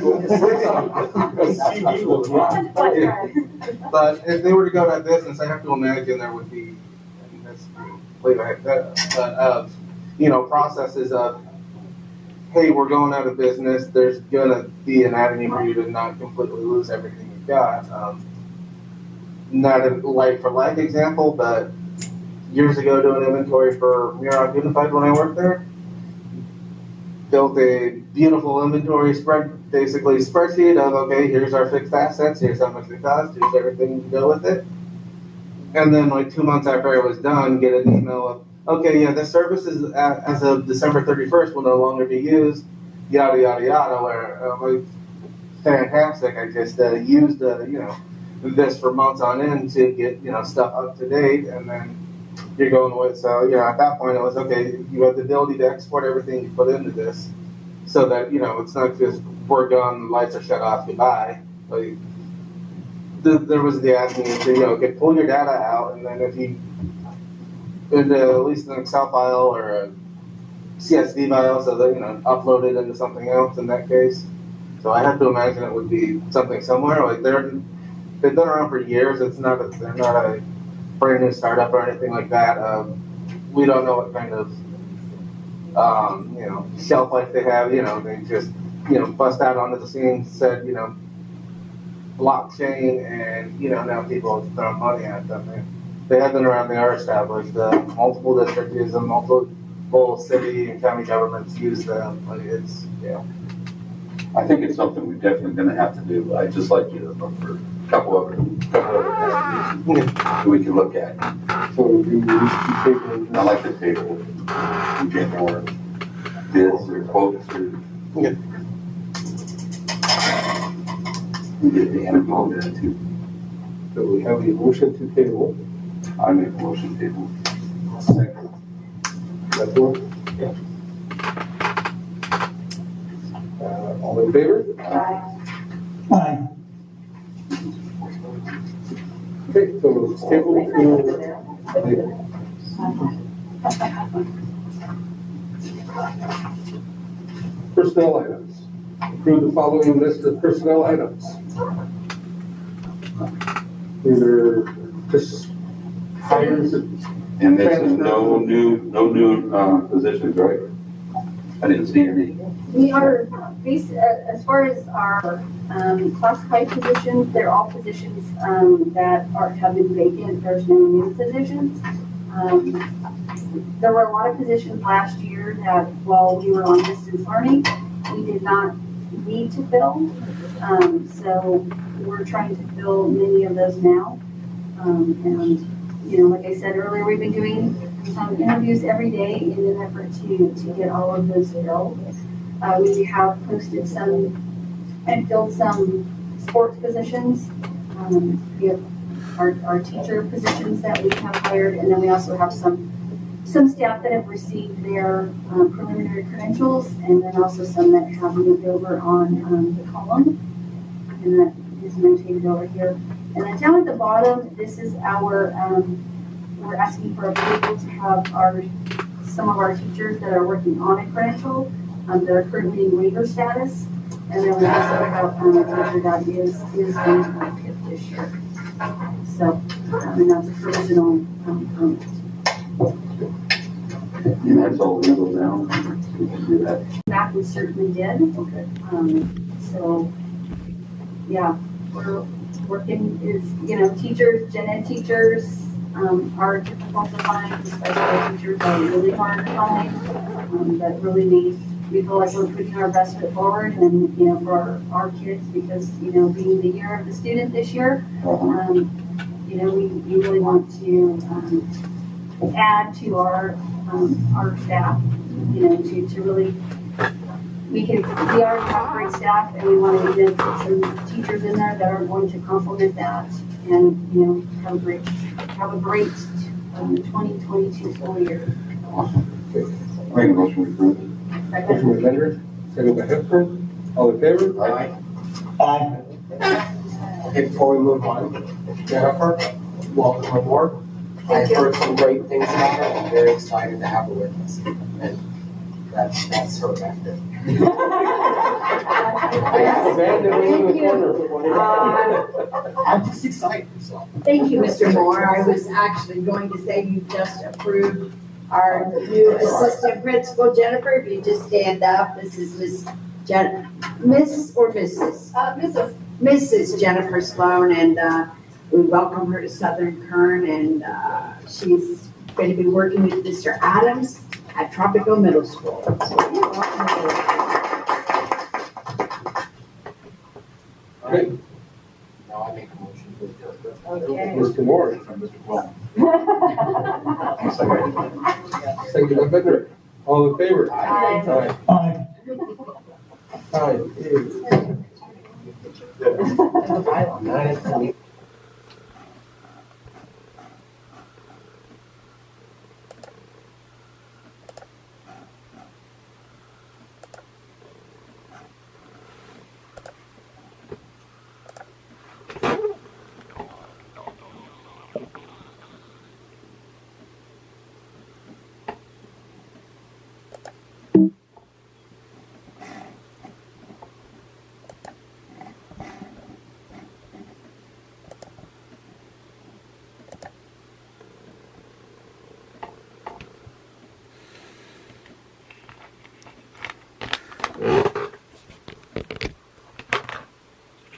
But if they were to go out of business, I have to imagine there would be, and that's way back then, but processes of, hey, we're going out of business, there's gonna be an avenue for you to not completely lose everything you've got. Not a like for like example, but years ago doing inventory for Muroc Unified when I worked there, built a beautiful inventory spreadsheet of, okay, here's our fixed assets, here's how much they cost, here's everything to go with it. And then like 2 months after I was done, get an email of, okay, yeah, this service is as of December 31st will no longer be used, yada, yada, yada, where I'm like, fantastic, I just used, this for months on end to get, stuff up to date, and then you're going with, so, at that point it was, okay, you have the ability to export everything you put into this, so that, it's not just, we're gone, lights are shut off, goodbye. Like, there was the avenue to, pull your data out, and then if you, into at least an Excel file or a CSV file, so that, upload it into something else in that case. So I have to imagine it would be something similar, like they've been around for years. They're not a brand new startup or anything like that. We don't know what kind of, shelf life they have. They just, bust out onto the scene, said, blockchain, and, now people have thrown money at them. They have been around, they are established. Multiple districts use them, multiple city and county governments use them. Like I think it's something we're definitely gonna have to do. I'd just like you to look for a couple other avenues that we can look at. So we tabling. I like the table, and get more bids or quotes or. We get the animal there too. So we have a motion to table. I make a motion table. Second. That's one? Yeah. All in favor? Aye. Okay, so it's tabled to later. Personnel items. Approve the following list of personnel items. Either just hires. And there's no new positions, right? I didn't see any. We are, as far as our classified positions, they're all positions that have been vacant. There's no new positions. There were a lot of positions last year that, while we were on distance learning, we did not need to fill. So we're trying to fill many of those now. And, like I said earlier, we've been doing some interviews every day in an effort to get all of those filled. We have posted some and filled some sports positions. We have our teacher positions that we have hired, and then we also have some staff that have received their preliminary credentials, and then also some that have moved over on the column, and that is notated over here. And then down at the bottom, this is our, we're asking for approval to have some of our teachers that are working on a credential that are currently in waiver status. And then we also have a teacher that is going to be picked this year. So, and that's a provisional permit. And that's all legal now, we can do that. That we certainly did. Okay. So, yeah, we're working is, teachers, gen ed teachers, are difficult to find, especially teachers are really hard to find, that really we feel like we're putting our best foot forward and, for our kids, because, being the year of the student this year, we really want to, add to our staff, to really, we already have great staff, and we want to put some teachers in there that are going to complement that, and, have a great 2022 school year. Make a motion to approve. Motion by Bender, second by Hepburn. All in favor? Aye. Aye. Okay, before we move on, Jennifer, welcome aboard. I've heard some great things about her. I'm very excited to have her with us. And that's her back there. I'm just excited, so. Thank you, Mr. Moore. I was actually going to say you just approved our new assistant principal, Jennifer. If you just stand up, this is Miss or Mrs.? Mrs. Jennifer Sloan, and we welcome her to Southern Kern, and she's going to be working with Mr. Adams at Tropical Middle School. So welcome aboard. Okay, Now I make a motion to adjourn. Okay. Mr. Moore, Mr. Coleman. second by Bender. All in favor? Aye. Aye. Aye. Aye. I like it.